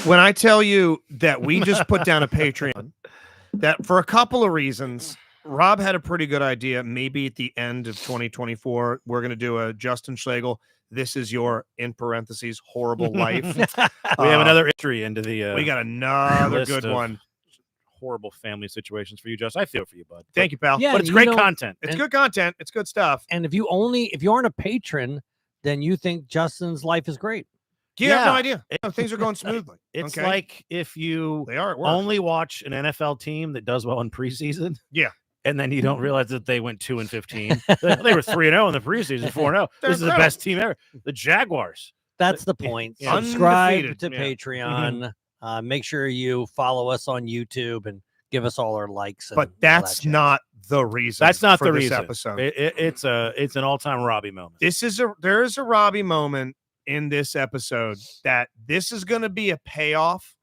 When I tell you that we just put down a Patreon, that for a couple of reasons, Rob had a pretty good idea. Maybe at the end of 2024, we're going to do a Justin Schlegel. This is your, in parentheses, horrible life. We have another entry into the. We got another good one. Horrible family situations for you, Justin. I feel for you, bud. Thank you, pal. Yeah, but it's great content. It's good content. It's good stuff. And if you aren't a patron, then you think Justin's life is great. You have no idea. Things are going smoothly. It's like if you only watch an NFL team that does well in preseason. Yeah. And then you don't realize that they went 2-15. They were 3-0 in the preseason, 4-0. This is the best team ever. The Jaguars. That's the point. Subscribe to Patreon. Make sure you follow us on YouTube and give us all our likes. But that's not the reason. That's not the this reason. Episode. It's an all-time Robby moment. There is a Robby moment in this episode that this is going to be a payoff.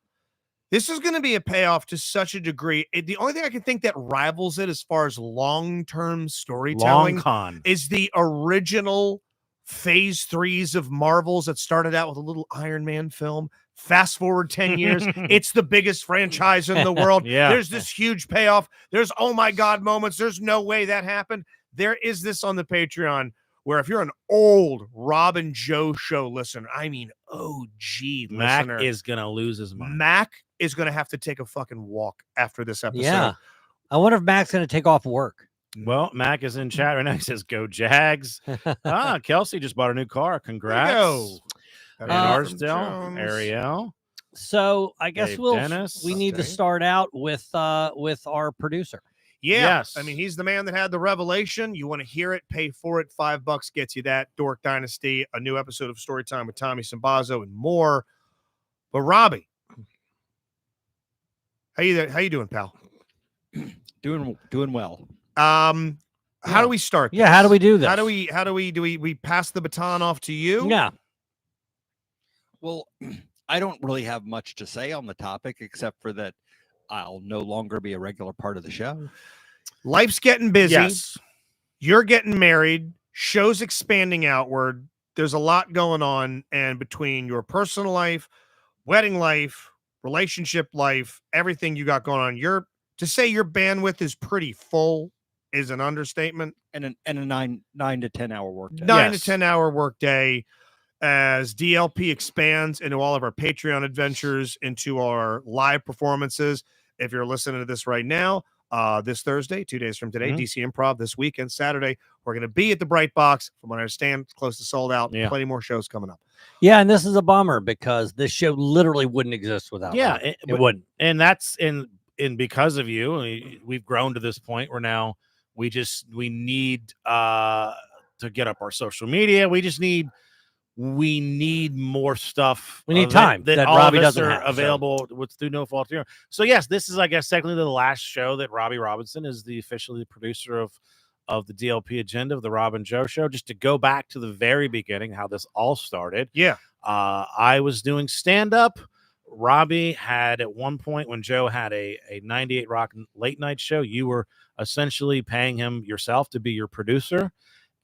This is going to be a payoff to such a degree. The only thing I can think that rivals it as far as long-term storytelling is the original phase 3s of Marvels that started out with a little Iron Man film. Fast forward 10 years, it's the biggest franchise in the world. There's this huge payoff. There's, oh my God, moments. There's no way that happened. There is this on the Patreon where if you're an old Rob and Joe show listener, I mean OG Mac listener, is going to lose his mind. Mac is going to have to take a fucking walk after this episode. Yeah. I wonder if Mac's going to take off work. Well, Mac is in chat right now. He says, go Jags. Kelsey just bought a new car. Congrats. Arsdale, Ariel. So I guess we need to start out with our producer. Yeah. Yes. I mean, he's the man that had the revelation. You want to hear it, pay for it. $5 gets you that. Dork Dynasty, a new episode of Storytime with Tommy Sambazo, and more. But Robby, how you doing, pal? Doing well. How do we start this? Yeah, how do we do this? How do we pass the baton off to you? Yeah. Well, I don't really have much to say on the topic except for that I'll no longer be a regular part of the show. Life's getting busy. Yes. You're getting married. Show's expanding outward. There's a lot going on. And between your personal life, wedding life, relationship life, everything you got going on, to say your bandwidth is pretty full is an understatement. And a 9 to 10 hour work day. 9 to 10 hour work day. As DLP expands into all of our Patreon adventures, into our live performances. If you're listening to this right now, this Thursday, 2 days from today, DC Improv this weekend, Saturday, we're going to be at the Bright Box. From what I understand, close to sold out. Plenty more shows coming up. Yeah, and this is a bummer because this show literally wouldn't exist without it wouldn't. And that's in because of you, we've grown to this point where now we need to get up our social media. We need more stuff. We need time that all Robby of us doesn't are have available through no fault of your own. So yes, this is, I guess, technically the last show that Robby Robinson is officially the producer of the DLP agenda of the Rob and Joe show. Just to go back to the very beginning, how this all started. Yeah. I was doing stand-up. Robby had at one point when Joe had a 98 Rock late night show, you were essentially paying him yourself to be your producer.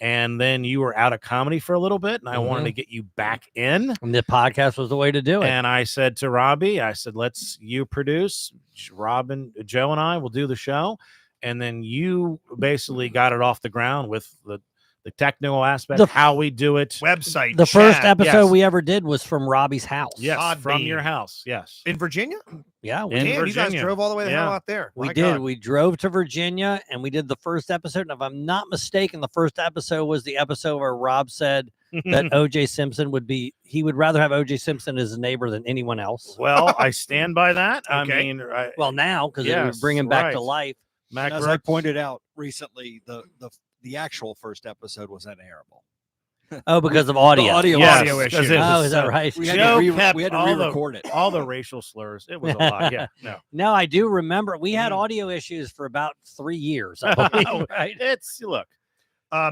And then you were out of comedy for a little bit, and I wanted to get you back in. And the podcast was the way to do it. And I said to Robby, let's you produce. Joe and I will do the show. And then you basically got it off the ground with the technical aspect, how we do it. Website. The first episode we ever did was from Robby's house. Yes, from your house. Yes. In Virginia? Yeah. You guys drove all the way the hell out there. We did. We drove to Virginia and we did the first episode. And if I'm not mistaken, the first episode was the episode where Rob said that O.J. Simpson he would rather have O.J. Simpson as a neighbor than anyone else. Well, I stand by that. Okay. I mean, now, because it would bring him back to life. As I pointed out recently, the actual first episode was unairable. Oh, because of audio. Audio issues. Oh, is that right? We had to re-record it. All the racial slurs. It was a lot. Yeah. No, I do remember we had audio issues for about 3 years. I believe, right? Look.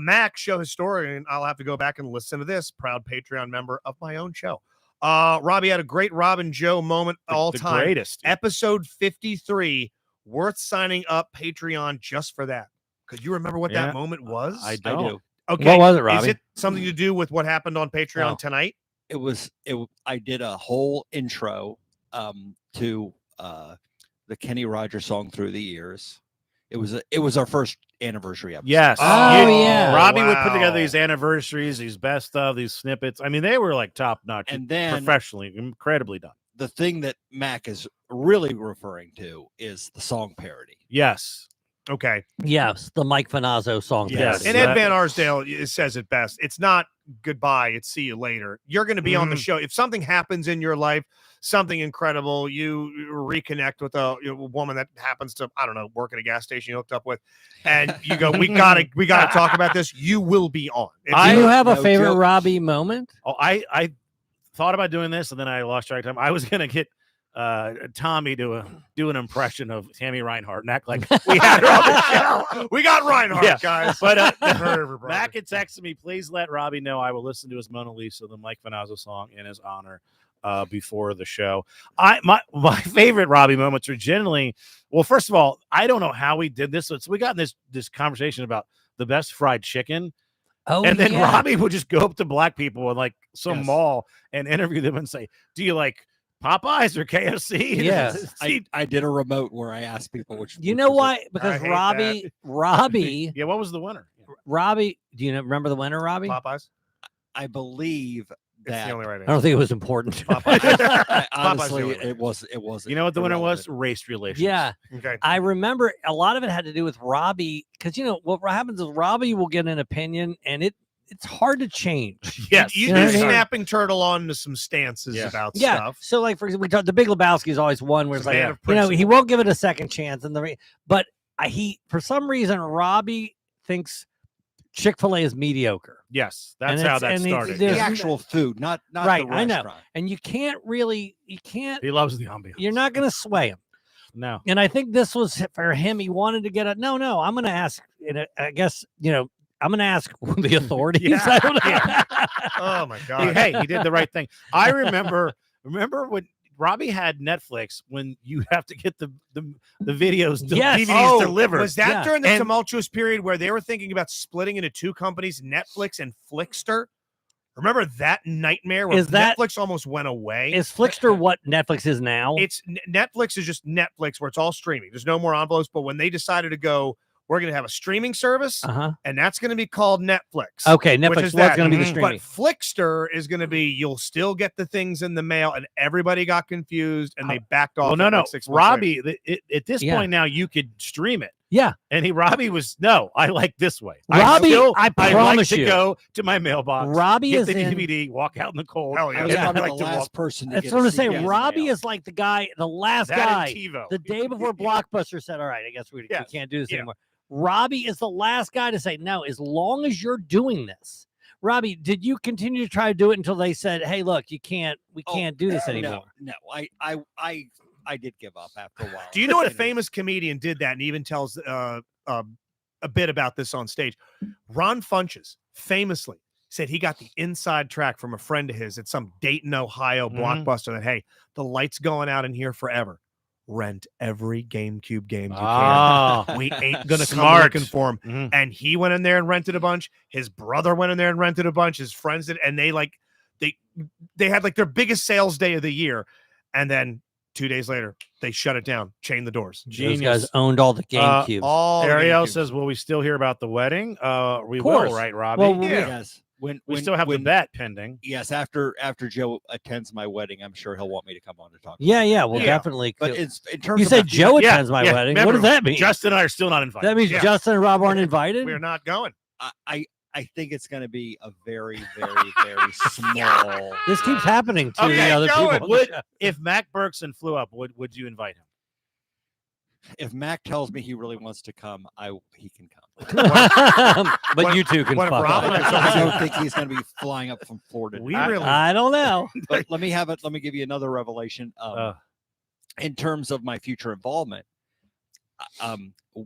Mac, show historian. I'll have to go back and listen to this. Proud Patreon member of my own show. Robby had a great Rob and Joe moment all time. The greatest. Episode 53. Worth signing up Patreon just for that. Because you remember what that moment was? I do. Okay. What was it, Robby? Is it something to do with what happened on Patreon tonight? I did a whole intro to the Kenny Rogers song "Through the Years." It was our first anniversary episode. Yes. Oh, yeah. Robbie would put together Wow. these anniversaries, these best of, these snippets. I mean, they were like top notch, And then professionally, incredibly done. the thing that Mac is really referring to is the song parody. Yes. Okay. Yes, the Mike Finazzo song. Yes. parody. And that- Ed Van Arsdale says it best. It's not goodbye. It's see you later. You're going to be on the show. If something happens in your life, something incredible, you reconnect with a woman that happens to, I don't know, work at a gas station you hooked up with, and you go, we gotta talk about this. You will be on. Do you have a no favorite joke. Robbie moment? Oh, I thought about doing this, and then I lost track of time. I was gonna get Tommy to do an impression of Tammy Reinhardt and act like we had her on the show. We got Reinhardt, Yeah. guys. But Everybody. Mac had texted me, please let Robbie know I will listen to his Mona Lisa, the Mike Finazzo song, in his honor before the show. My favorite Robbie moments are generally, well, first of all, I don't know how we did this. So we got in this conversation about the best fried chicken. Oh, And then yeah. Robbie would just go up to black people in like some Yes. mall and interview them and say, do you like Popeyes or KFC? Yeah. I did a remote where I asked people which. You which know was why? it. Because hate Robbie, Yeah, what was the winner? Robbie. Do you remember the winner, Robbie? Popeyes. I believe It's that. the only right I answer. don't think it was important. Popeyes. Honestly, Popeyes the it was. You know what the winner was? irrelevant. Race relations. Yeah, Okay. I remember a lot of it had to do with Robbie because what happens is Robbie will get an opinion and it's hard to change. Yes. You You know do what I mean? snapping turtle on to some stances Yeah. about Yeah. stuff. So like for example, we talked the Big Lebowski is always one where it's He's a like man of he principle. won't give it a second chance but he for some reason Robbie thinks Chick-fil-A is mediocre. Yes. That's And how it's- that and started. there's- The actual food, not Right, the I know. restaurant. And you can't He loves the ambiance. you're not going to sway him. No. And I think this was for him. He wanted to get a no. I'm going to ask. I guess I'm going to ask the authorities. Yeah, I don't know. yeah. Oh my god. Hey, he did the right thing. I remember when Robbie had Netflix when you have to get the videos, the Yes. DVDs delivered. Was that Yeah. during the And- tumultuous period where they were thinking about splitting into two companies, Netflix and Flickster? Remember that nightmare where Is that- Netflix almost went away? Is Flickster what Netflix is now? Netflix is just Netflix where it's all streaming. There's no more envelopes. But when they decided to go, we're going to have a streaming service, and that's going to be called Netflix. Okay, which Netflix is was that. going to be the Mhm. streaming. But Flickster is going to be you'll still get the things in the mail, and everybody got confused and they backed off. Well, no. like 6 months later. Robbie, at this Yeah. point now, you could stream it. Yeah. And Robbie was, no, I like this way. Robbie, I I like promise to you. go to my mailbox, Robbie get is the in. DVD, walk out in the cold. Hell yeah. I was Yeah. probably I the like to last walk- person to That's get what a I'm saying. CD in the Robbie mail. is like the last That guy. and TiVo. The day before Blockbuster said, "All right, I guess we Yes. can't do this Yeah. anymore." Robbie is the last guy to say, "No, as long as you're doing this." Robbie, did you continue to try to do it until they said, "Hey, look, we can't do this anymore"? No, I did give up after a while. Do you know what famous comedian did that and even tells a bit about this on stage? Ron Funches famously said he got the inside track from a friend of his at some Dayton, Ohio Blockbuster that, hey, the light's going out in here forever. Rent every GameCube game you Ah. can. We ain't gonna come Smart. looking for him. Mhm. And he went in there and rented a bunch. His brother went in there and rented a bunch. His friends did, and they had like their biggest sales day of the year. And then 2 days later, they shut it down, chained the doors. Those Genius. guys owned all the GameCubes. All Ariel GameCubes. says, will we still hear about the wedding? We course. will, right, Robbie? Well, Yeah. Yes. When we still have the bet pending. Yes, after Joe attends my wedding, I'm sure he'll want me to come on to talk. yeah, about we'll Yeah. definitely. But it's in terms You of said my Joe Yeah, attends my yeah, wedding. remember, What does that mean? Justin and I are still not invited. That means Yeah. Justin and Rob aren't invited. We're not going. I think it's going to be a very, very, very small. This keeps happening to Okay, the other go people. it. on the Would, show. if Mac Berkson flew up, would you invite him? If Mac tells me he really wants to come, he can come. but what- you two can what if fuck Rob off. and I don't think he's going to be flying up from Florida. We really I don't know. But let me give you another revelation. In terms of my future involvement,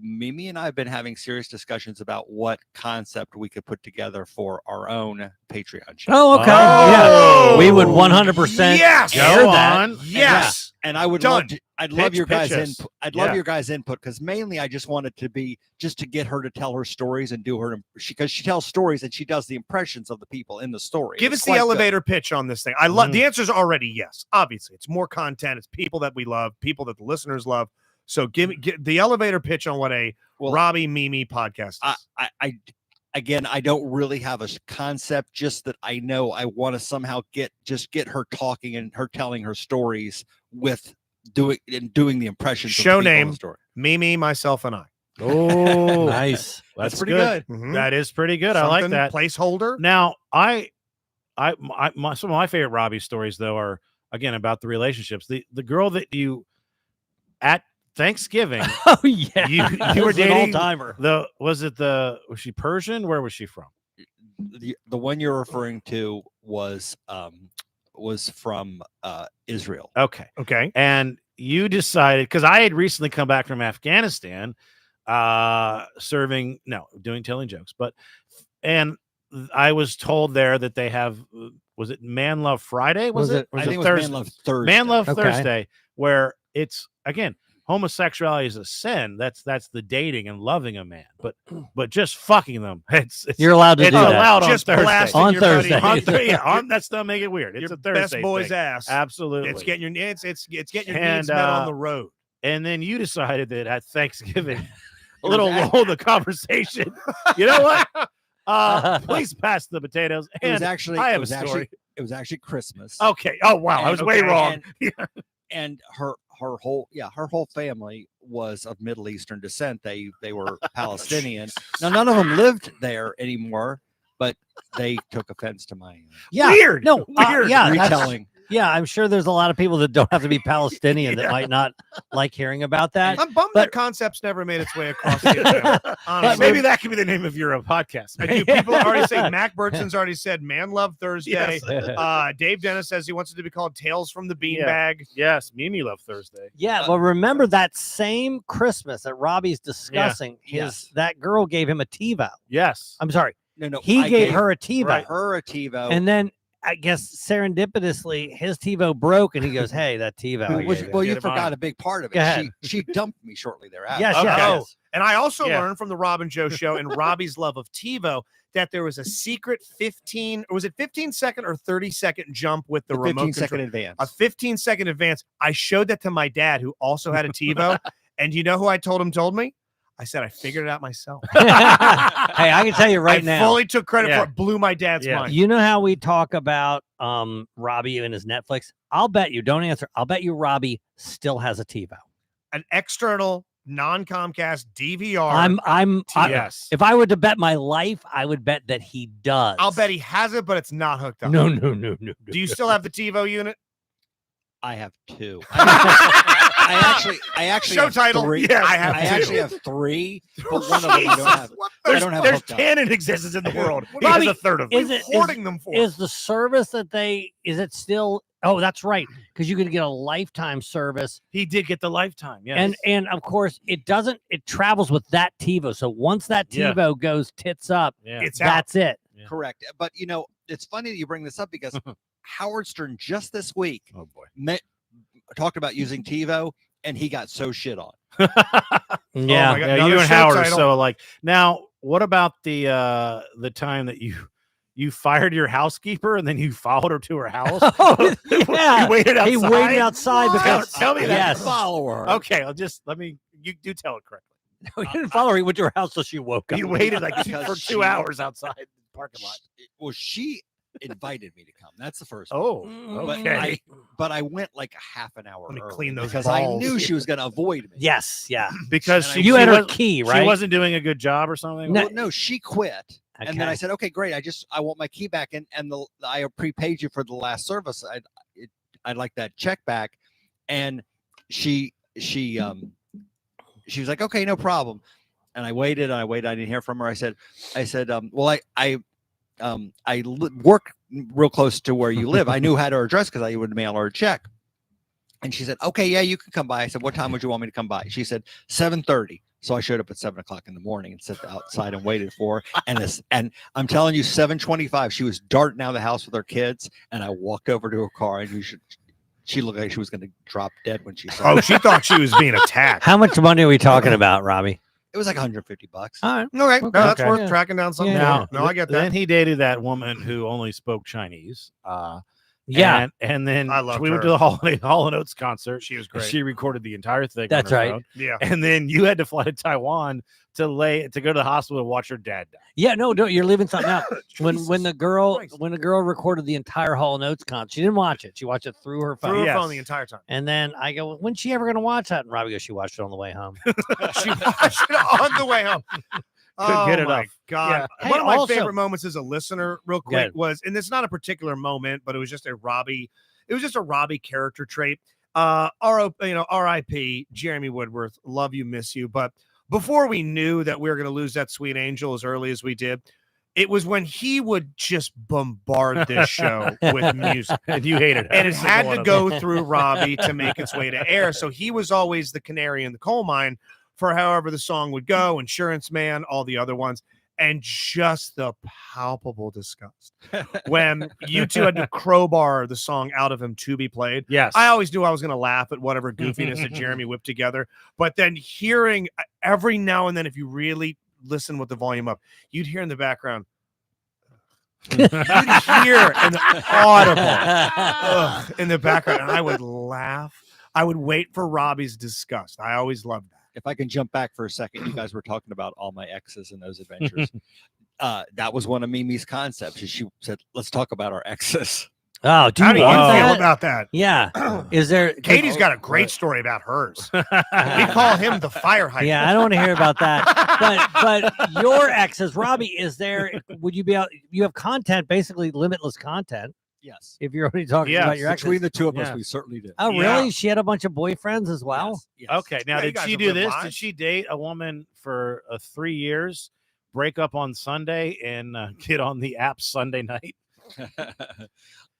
Mimi and I have been having serious discussions about what concept we could put together for our own Patreon show. Oh, okay. Oh, Yeah. We would 100% Yes. air Go that. on. Yes. And I would Done. love to, I'd love your guys' pitch us. input. I'd love Yeah. your guys' input because mainly I just wanted to be just to get her to tell her stories and do her because she tells stories and she does the impressions of the people in the story. Give It's us the quite good. elevator pitch on this thing. I love the answer is already yes. Obviously, it's more content. It's people that we love, people that the listeners love. So give the elevator pitch on what a Robby Mimi podcast is. Again, I don't really have a concept, just that I know I want to somehow get her talking and her telling her stories with doing the impressions. Show of the people in name, the story. Mimi, myself, and I. Oh, Nice. That's pretty good. Mhm. That is pretty good. I like Something that. placeholder. Now, some of my favorite Robby stories though are again about the relationships. The girl that you at Thanksgiving, Oh yeah, you were dating timer. was she Persian? Where was she from? The one you're referring to was from Israel. Okay. And you decided, because I had recently come back from Afghanistan, telling jokes, and I was told there that they have, was it Man Love Friday? Was it? I think it was Thursday? Man Love Thursday. Man Love Okay. Thursday, where it's again, homosexuality is a sin. That's the dating and loving a man, but just fucking them. It's You're allowed to it's do that. allowed on Just Thursday. blasting On your buddy. Thursday. On Thursday, yeah, that's not make it weird. It's Your a Thursday best boy's thing. ass. Absolutely. It's getting your it's getting your And, needs met on the road. And then you decided that at Thanksgiving, a little low in the conversation. You know what? Please pass the potatoes. It was And actually I have it was a story. actually it was actually Christmas. Okay. Oh wow, I was way wrong. And her whole family was of Middle Eastern descent. They were Palestinian. Now none of them lived there anymore, but they took offense to my Yeah. Weird. No. Weird. Yeah. that's- retelling. Yeah. I'm sure there's a lot of people that don't have to be Palestinian that might not like hearing about that. I'm bummed but- that concept's never made its way across the internet. Honestly. Maybe that could be the name of your podcast. I do. People are already saying Mac Bertson's already said Man Love Thursday. Yes. Dave Dennis says he wants it to be called Tales from the Beanbag. Yes, Mimi Love Thursday. Yeah, well, remember that same Christmas that Robbie's discussing, Yes. that girl gave him a TiVo. Yes. I'm sorry, No, he I gave her a TiVo, right. her a TiVo. and then I guess serendipitously his TiVo broke, and he goes, "Hey, that TiVo." I Which, gave you." well, you Get it forgot mine. a big part of Go it. ahead. She dumped me shortly thereafter. Yes, Okay. yes. And I also Yeah. learned from the Rob and Joe show and Robbie's love of TiVo that there was a secret 15-second or 30-second jump with the remote 15-second control. advance. A 15-second advance. I showed that to my dad, who also had a TiVo. And you know who I told him told me? I said, I figured it out myself. Hey, I can tell you right I now. fully took credit Yeah. for it. Blew my dad's Yeah. mind. You know how we talk about Robbie and his Netflix? I'll bet you. Don't answer. I'll bet you Robbie still has a TiVo. An external, non-Comcast DVR. Yes. If I were to bet my life, I would bet that he does. I'll bet he has it, but it's not hooked up. No. Do you still have the TiVo unit? I have two. I actually Show have title. three. Yes, I have I two. actually have three, but one of them I don't have. I don't have There's hooked up. canon existence in the world. He Robbie, has a third of them. is it Hoarding them for. is the service that is it still? Oh, that's right, because you could get a lifetime service, He did get the lifetime. Yes. and of course it travels with that TiVo. So once that Yeah. TiVo goes tits up, yeah. It's out. that's it. Yeah. Correct. But it's funny that you bring this up because Howard Stern just this week Oh boy. talked about using TiVo, and he got so shit on. Yeah. my God. Yeah, Another you and show Howard are title. so alike. Now, what about the time that you fired your housekeeper and then you followed her to her house? Oh, yeah. You waited outside. He waited outside What? because Tell me that. yes. Follower. Okay, you do tell it correctly. No, he didn't follow her. He went to her house till she woke up. You waited like Because for 2 she- hours outside the parking lot. Well, she invited me to come. That's the first. Oh, But okay. but I went like a half an hour Let me early clean those because I balls. knew she was going to avoid me. Yes, yeah. Because And she, You she had her was- key, right? She wasn't doing a good job or something. No. Well, no, she quit. And then I said, okay, great. I want my key back, and I prepaid you for the last service. I'd like that check back. And she was like, okay, no problem. And I waited. I didn't hear from her. I said, well, I work real close to where you live. I knew had her address because I would mail her a check. And she said, okay, yeah, you can come by. I said, what time would you want me to come by? She said 7:30. So I showed up at 7:00 in the morning and sat outside and waited for her. And I'm telling you, 7:25, she was darting out of the house with her kids. And I walked over to her car, and She looked like she was going to drop dead when she saw Oh, it. she thought she was being attacked. How much money are we talking about, Robbie? It was like $150. All right. Okay, no, that's Okay. worth Yeah. tracking down something. Yeah. for. No, I get that. Then he dated that woman who only spoke Chinese. Yeah. and then I loved we went her. to the Hall & Oates concert. She was and great. She recorded the entire thing. That's on her right. phone. Yeah. And then you had to fly to Taiwan to go to the hospital and watch her dad die. Yeah, no, you're leaving something out. When Jesus the girl Christ. recorded the entire Hall & Oates concert, she didn't watch it. She watched it through her phone. Through her Yes. phone the entire time. And then I go, when's she ever going to watch that? And Robbie goes, she watched it on the way home. She watched it on the way home. Oh get my enough. God. Yeah. One Hey, of my also- favorite moments as a listener, real quick, Good. was, and it's not a particular moment, but it was just a Robby character trait. R.I.P. Jeremy Woodworth. Love you, miss you. But before we knew that we were going to lose that sweet angel as early as we did, it was when he would just bombard this show with music. And you hated it. And it had to go through Robby to make its way to air. So he was always the canary in the coal mine for however the song would go, Insurance Man, all the other ones, and just the palpable disgust when you two had to crowbar the song out of him to be played. Yes. I always knew I was going to laugh at whatever goofiness that Jeremy whipped together, but then hearing every now and then, if you really listen with the volume up, you'd hear in the background, you'd hear an audible in the background, and I would laugh. I would wait for Robby's disgust. I always loved that. If I can jump back for a second, you guys were talking about all my exes and those adventures. That was one of Mimi's concepts. She said, let's talk about our exes. Oh, do How you do you want feel that? about that? Yeah. Is there Katie's got a great story about hers. We call him the fire hydrant. Yeah, I don't want to hear about that. But your exes, Robbie, would you be out? You have content, basically limitless content. Yes. If you're already talking Yes. about your exes. Between the two of us, Yeah. we certainly did. Oh, Yeah. really? She had a bunch of boyfriends as well? Yes, yes. Okay. Now, Yeah, you did guys she have do lived this? Did lives. she date a woman for 3 years, break up on Sunday, and get on the app Sunday night?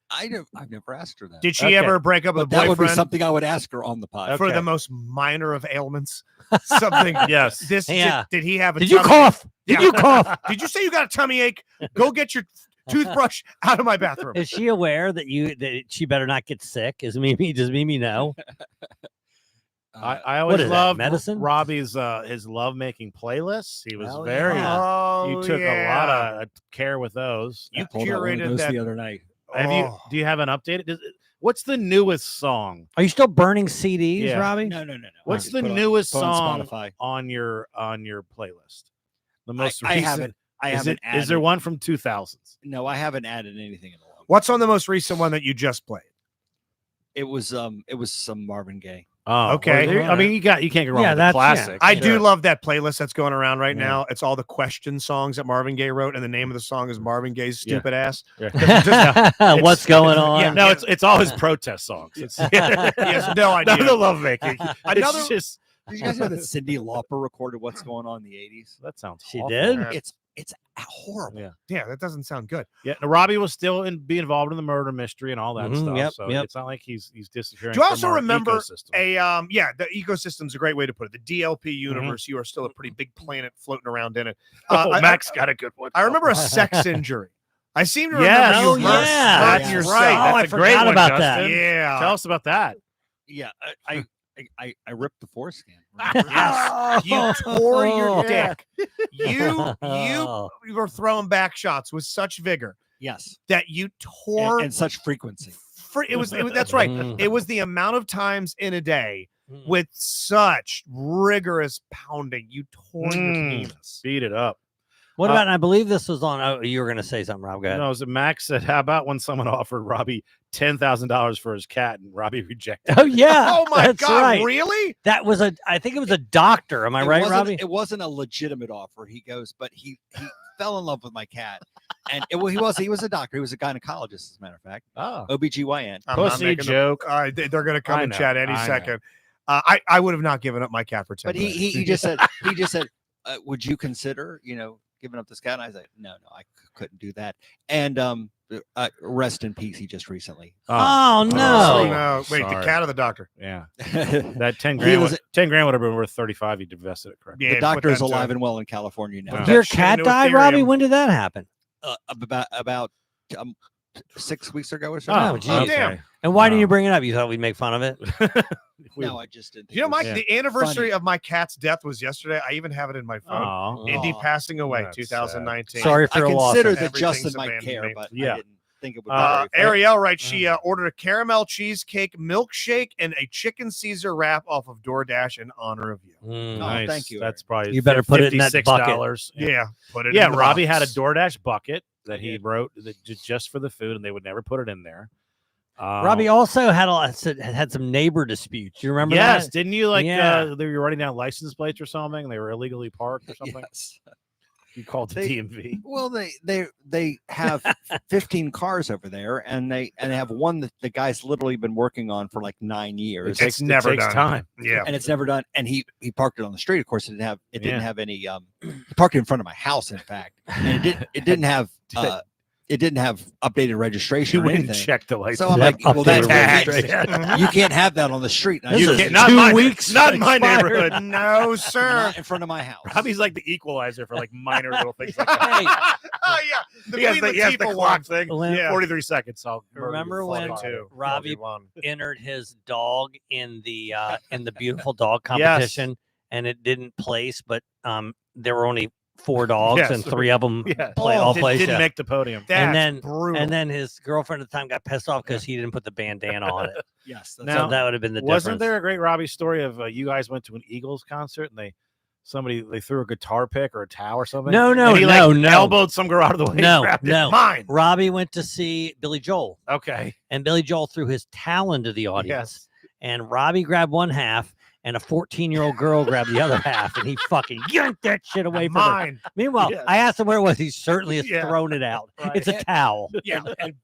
I've never asked her that. Did she Okay. ever break up with But a that would be boyfriend something I would ask her on the pod. for Okay. the most minor of ailments? Something. Yes. This Yeah. did he have a Did you tummy- cough? Did Yeah. you cough? Did you say you got a tummy ache? Go get your toothbrush out of my bathroom. Is she aware that she better not get sick? Does Mimi know? I always is that, loved medicine? Robbie's his lovemaking playlists. He was Hell very. yeah. Oh, You took a lot of care with those. You I pulled out one of curated those that. the other night. Have you? Oh. Do you have an updated? What's the newest song? Are you still burning CDs, Yeah. Robbie? No. What's Just the put on- newest put on song Spotify. on your playlist? The most I recent. haven't. I Is haven't. is there added- one from 2000s? No, I haven't added anything in a long. What's on the most recent one that you just played? It was some Marvin Gaye. Oh, Okay. well, I mean, you can't go wrong Yeah, with the that's- classic. I do Sure. love that playlist that's going around right Yeah. now. It's all the question songs that Marvin Gaye wrote, and the name of the song is Marvin Gaye's Yeah. Stupid Ass. What's going on? Yeah. No, it's always protest songs. It's He has no idea. none of the lovemaking. Another- It's just Did you guys know that Cyndi Lauper recorded "What's Going On" in the '80s? that sounds. She awful. did? Yeah. It's horrible. Yeah. Yeah, that doesn't sound good. Yeah, and Robbie will still be involved in the murder mystery and all that Mhm, stuff. yep, So yep. it's not like he's disappearing. Do you from also our remember ecosystem. The ecosystem's a great way to put it. The DLP universe, you are still a pretty big planet floating around in it. Max got a good one. I remember a sex injury. I seem to Yes. remember Oh, you yeah. hurt That's yourself. right. Oh, That's I a great forgot one, about that. Justin. Yeah. Tell us about that. Yeah, I ripped the foreskin. Yes. You tore your Yeah. dick. You were throwing back shots with such vigor Yes, that you tore. and such frequency. It was that's right. Mm. It was the amount of times in a day Mm. with such rigorous pounding. You tore your penis. Beat it up. What about? And I believe this was on. Oh, you were going to say something, Rob. Go ahead. No, so Max said, "How about when someone offered Robbie $10,000 for his cat and Robbie rejected?" Oh yeah. Oh my that's God! right. Really? That was I think it was a doctor. Am I It right, wasn't- Robbie? It wasn't a legitimate offer. He goes, but he fell in love with my cat, and he was a doctor. He was a gynecologist, as a matter of fact, Oh, OBGYN. I'm not pussy making the- joke. All right, they're going to come I and know, chat any I know. second. I would have not given up my cat for 10 But minutes. he just said would you consider giving up this cat? And I was like, no, I couldn't do that. And rest in peace. He just recently. Oh Oh, no. no. Wait, the Sorry. cat or the doctor? Yeah, the that 10 He grand. was- 10 grand would have been worth 35. You divested it correctly. Yeah, put doctor is that, alive and well in California now. Wow. that Your shit cat into died, Robbie. Ethereum. When did that happen? About 6 weeks ago or so. Oh, geez. Damn. And why didn't you No. bring it up? You thought we'd make fun of it? No, I just didn't. You know, think it was the anniversary funny. of my cat's death was yesterday. I even have it in my phone. Aw. Indy Aw. passing away, That's 2019. Sorry for I your loss. consider that Everything's Justin might abandoned care, me. but Yeah. I didn't think it would. Be very Ariel writes she ordered a caramel cheesecake, milkshake, and a chicken Caesar wrap off of DoorDash in honor of you. Mm. Oh, Nice. thank you, That's probably You better put it in that bucket. $56. Yeah, put it. Yeah, in the Robby box. had a DoorDash bucket that he wrote just for the food, and they would never put it in there. Robbie also had some neighbor disputes. You remember yes, that? didn't you Yeah. they were writing down license plates or something? And they were illegally parked or something. Yes. You called the They- DMV. Well, they have 15 cars over there, and they have one that the guy's literally been working on for like 9 years, It's never takes done. time. Yeah, and it's never done. And he parked it on the street. Of course, it didn't Yeah. have any. He parked it in front of my house, in fact, and it didn't have updated registration You or wouldn't anything. check the license. So I'm Yeah, like, well, that's updated registration. you can't have that on the street. And I This said, is can't- not 2 mine. weeks. Not in my expired. neighborhood. no, sir. not in front of my house. Robbie's like the equalizer for like minor little things like that. Oh yeah, the He has Queen the Latifah clock one. thing. Yeah. 43 seconds. I'll murder Remember you. when 42. Robbie 41. entered his dog in the beautiful dog competition, and it didn't place, but there were only 4 dogs, Yes. and 3 of them Yeah. all Didn't placed. Yeah. make the podium. That's then- brutal. And then his girlfriend at the time got pissed off because he didn't put the bandana on it. Yes, that's Now- So that would have been the Wasn't difference. there a great Robbie story of you guys went to an Eagles concert and they threw a guitar pick or a towel or something? No, And he no. elbowed some girl out of the way. No, and grabbed it. no. Mine. Robbie went to see Billy Joel, Okay. and Billy Joel threw his towel into the audience. And Robbie grabbed one half, and a 14-year-old girl grabbed the other half, and he fucking yanked that shit away from her. Mine. Meanwhile, Yes. I asked him where it was. He certainly has Yeah. thrown it out. Right. It's a towel. Yeah, and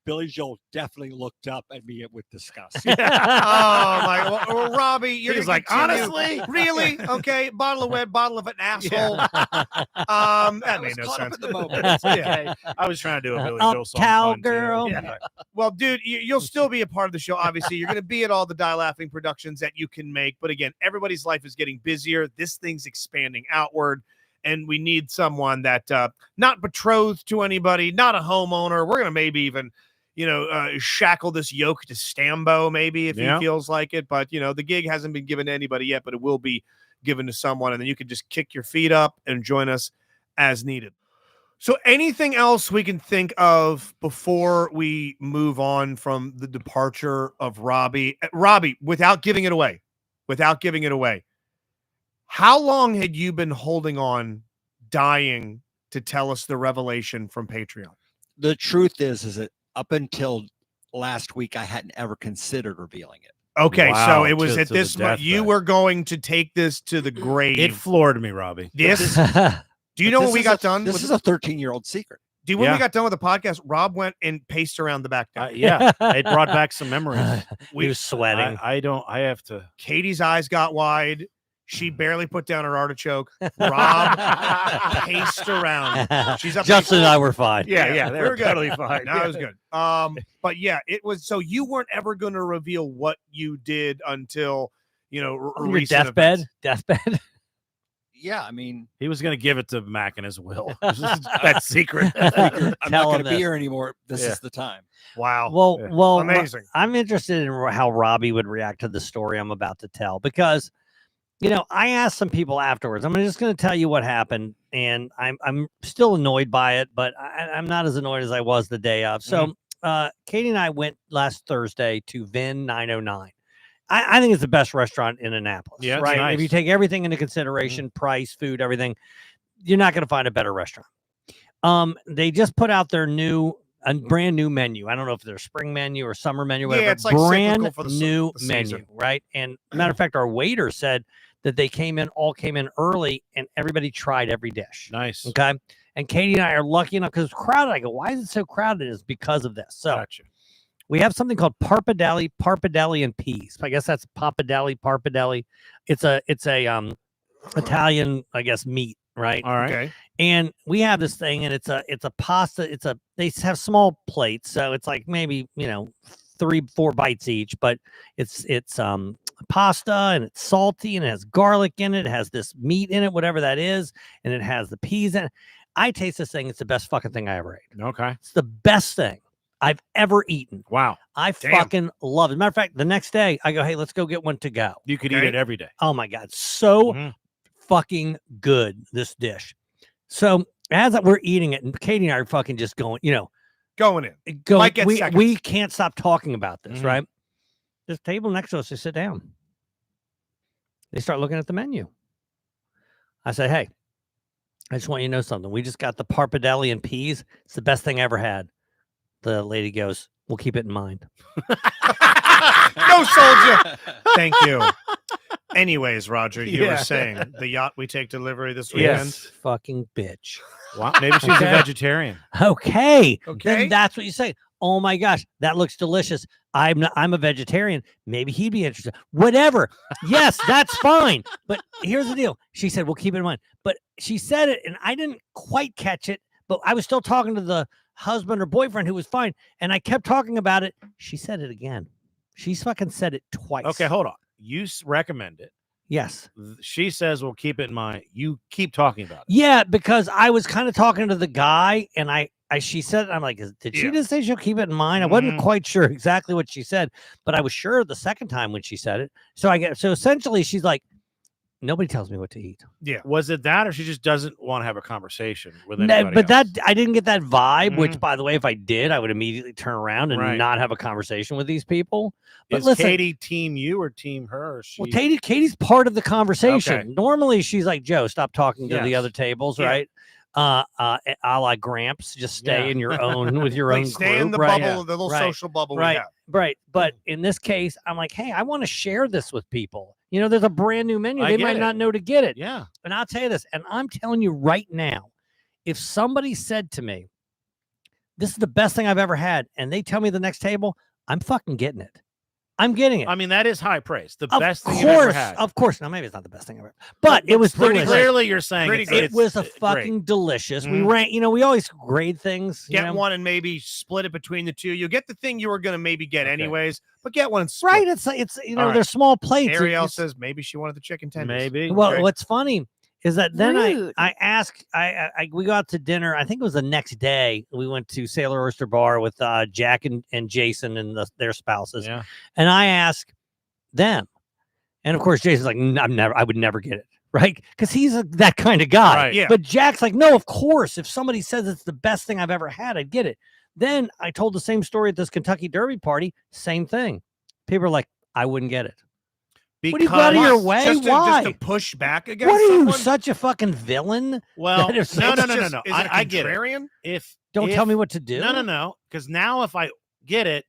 Billy Joel definitely looked up at me with disgust. Oh my! Well, Robbie, you're He's gonna like, continue- honestly? really? Okay, bottle of wet, bottle of an asshole. That made no caught up sense. in the moment. It's okay. I was trying to do a Billy Up Joel song. cow pun, too. girl. Yeah. Well, dude, you'll still be a part of the show. Obviously, you're going to be at all the Die Laughing productions that you can make. But again, everybody's life is getting busier. This thing's expanding outward. And we need someone that not betrothed to anybody, not a homeowner. We're going to maybe even, shackle this yoke to Stambo, maybe if Yeah. he feels like it. But, the gig hasn't been given to anybody yet, but it will be given to someone. And then you can just kick your feet up and join us as needed. So anything else we can think of before we move on from the departure of Robbie? Robbie, without giving it away, how long had you been holding on, dying to tell us the revelation from Patreon? The truth is that up until last week, I hadn't ever considered revealing it. Okay, Wow, so it was to at the this moment you deathbed. were going to take this to the grave. It floored me, Robbie. This, do you know when we got done? This with is a 13-year-old secret. Dude, when we Yeah. got done with the podcast, Rob went and paced around the back deck. Yeah, it brought back some memories. he was sweating. I have to. Katie's eyes got wide. She barely put down her artichoke. Rob paced around. She's up. Justin and I were fine. Yeah, they we're were good. totally fine. No, it was good. But yeah, it was. So you weren't ever going to reveal what you did until Your recent deathbed. events. Deathbed. Yeah, I mean, He was going to give it to Mac in his will. That's secret. I'm Tell not going him to be this. here anymore. This Yeah. is the time. Wow. Well, Yeah. well, Amazing. I'm interested in how Robbie would react to the story I'm about to tell because, I asked some people afterwards. I'm just going to tell you what happened, and I'm still annoyed by it, but I'm not as annoyed as I was the day of. So, Katie and I went last Thursday to Vin 909. I think it's the best restaurant in Annapolis. Yeah, it's right. nice. If you take everything into consideration, price, food, everything, you're not going to find a better restaurant. They just put out their brand new menu. I don't know if they're spring menu or summer menu, whatever. Yeah, it's like brand cyclical for the new the menu, season. right? And matter of fact, our waiter said that they came in early and everybody tried every dish. Nice. Okay. And Katie and I are lucky enough because it's crowded. I go, why is it so crowded? It's because of this. So Gotcha. we have something called parpadelli and peas. I guess that's parpadelli. It's a Italian, I guess, meat, right? All right. Okay. And we have this thing, and it's a pasta. They have small plates, so it's like maybe 3-4 bites each, but it's pasta and it's salty and it has garlic in it. It has this meat in it, whatever that is, and it has the peas in it. I taste this thing. It's the best fucking thing I ever ate. Okay. It's the best thing. I've ever eaten. Wow. I Damn. fucking love it. Matter of fact, the next day I go, hey, let's go get one to go. You could eat Okay. it every day. Oh my God. So Mhm. fucking good, this dish. So as we're eating it, and Katie and I are fucking just going, Going in. going, Might get we seconds. can't stop talking about this, Mhm. right? This table next to us, they sit down. They start looking at the menu. I said, hey, I just want you to know something. We just got the parpadelli and peas. It's the best thing I ever had. The lady goes, we'll keep it in mind. No, soldier. Thank you. Anyways, Roger, you were Yeah. saying the yacht we take delivery this weekend. Yes. Fucking bitch. Wow. Maybe she's a Okay. vegetarian. Okay. Okay. Then that's what you say. Oh my gosh, that looks delicious. I'm a vegetarian. Maybe he'd be interested. Whatever. Yes, that's fine. But here's the deal. She said, we'll keep it in mind. But she said it, and I didn't quite catch it, but I was still talking to the husband or boyfriend who was fine. And I kept talking about it. She said it again. She's fucking said it twice. Okay, hold on. You recommend it. Yes. She says we'll keep it in mind. You keep talking about it. Yeah, because I was kind of talking to the guy, and she said, I'm like, did she Yeah. just say she'll keep it in mind? I wasn't Mhm. quite sure exactly what she said, but I was sure the second time when she said it. So essentially she's like, nobody tells me what to eat. Yeah. Was it that, or she just doesn't want to have a conversation with No, anybody but else? I didn't get that vibe, which Mhm. by the way, if I did, I would immediately turn around and Right. not have a conversation with these people. But Is listen, Katie team you or team her? Or well, she... Katie's part of the conversation. Okay. Normally she's like, Joe, stop talking to the Yes. other tables, Yeah. right? A la Gramps, just stay Yeah. in your own with your Like own stay in group, the right? bubble, the little Right. social bubble we Right. have. Right. But in this case, I'm like, hey, I want to share this with people. There's a brand new menu. I They get might it. not know to get it. Yeah. And I'll tell you this, and I'm telling you right now, if somebody said to me, this is the best thing I've ever had, and they tell me the next table, I'm fucking getting it. I'm getting it. I mean, that is high praise. The Of best thing you've ever course, had. of course. Now maybe it's not the best thing ever, but it was pretty delicious. Clearly, you're saying Pretty it's, good. It it's, was a great. fucking delicious. We Mhm. rank, we always grade things. you Get know? one and maybe split it between the two. You'll get the thing you were going to maybe get Okay. anyways, but get one and split. Right. It's All right. they're small plates. Ariel It's- says maybe she wanted the chicken tenders. Maybe. Well, Okay. what's funny is that then Rude. I asked, we got to dinner. I think it was the next day. We went to Sailor Oyster Bar with Jack and Jason and their spouses, Yeah. and I asked them, and of course Jason's like, I would never get it, right? Because he's that kind of guy. Right. Yeah. But Jack's like, no, of course. If somebody says it's the best thing I've ever had, I'd get it. Then I told the same story at this Kentucky Derby party. Same thing. People are like, I wouldn't get it. What do you got in your way? Just to Why? push back against What are you, someone? such a fucking villain? Well, That is- no. Is it I get it. contrarian? If Don't tell me what to do. No. Because now if I get it,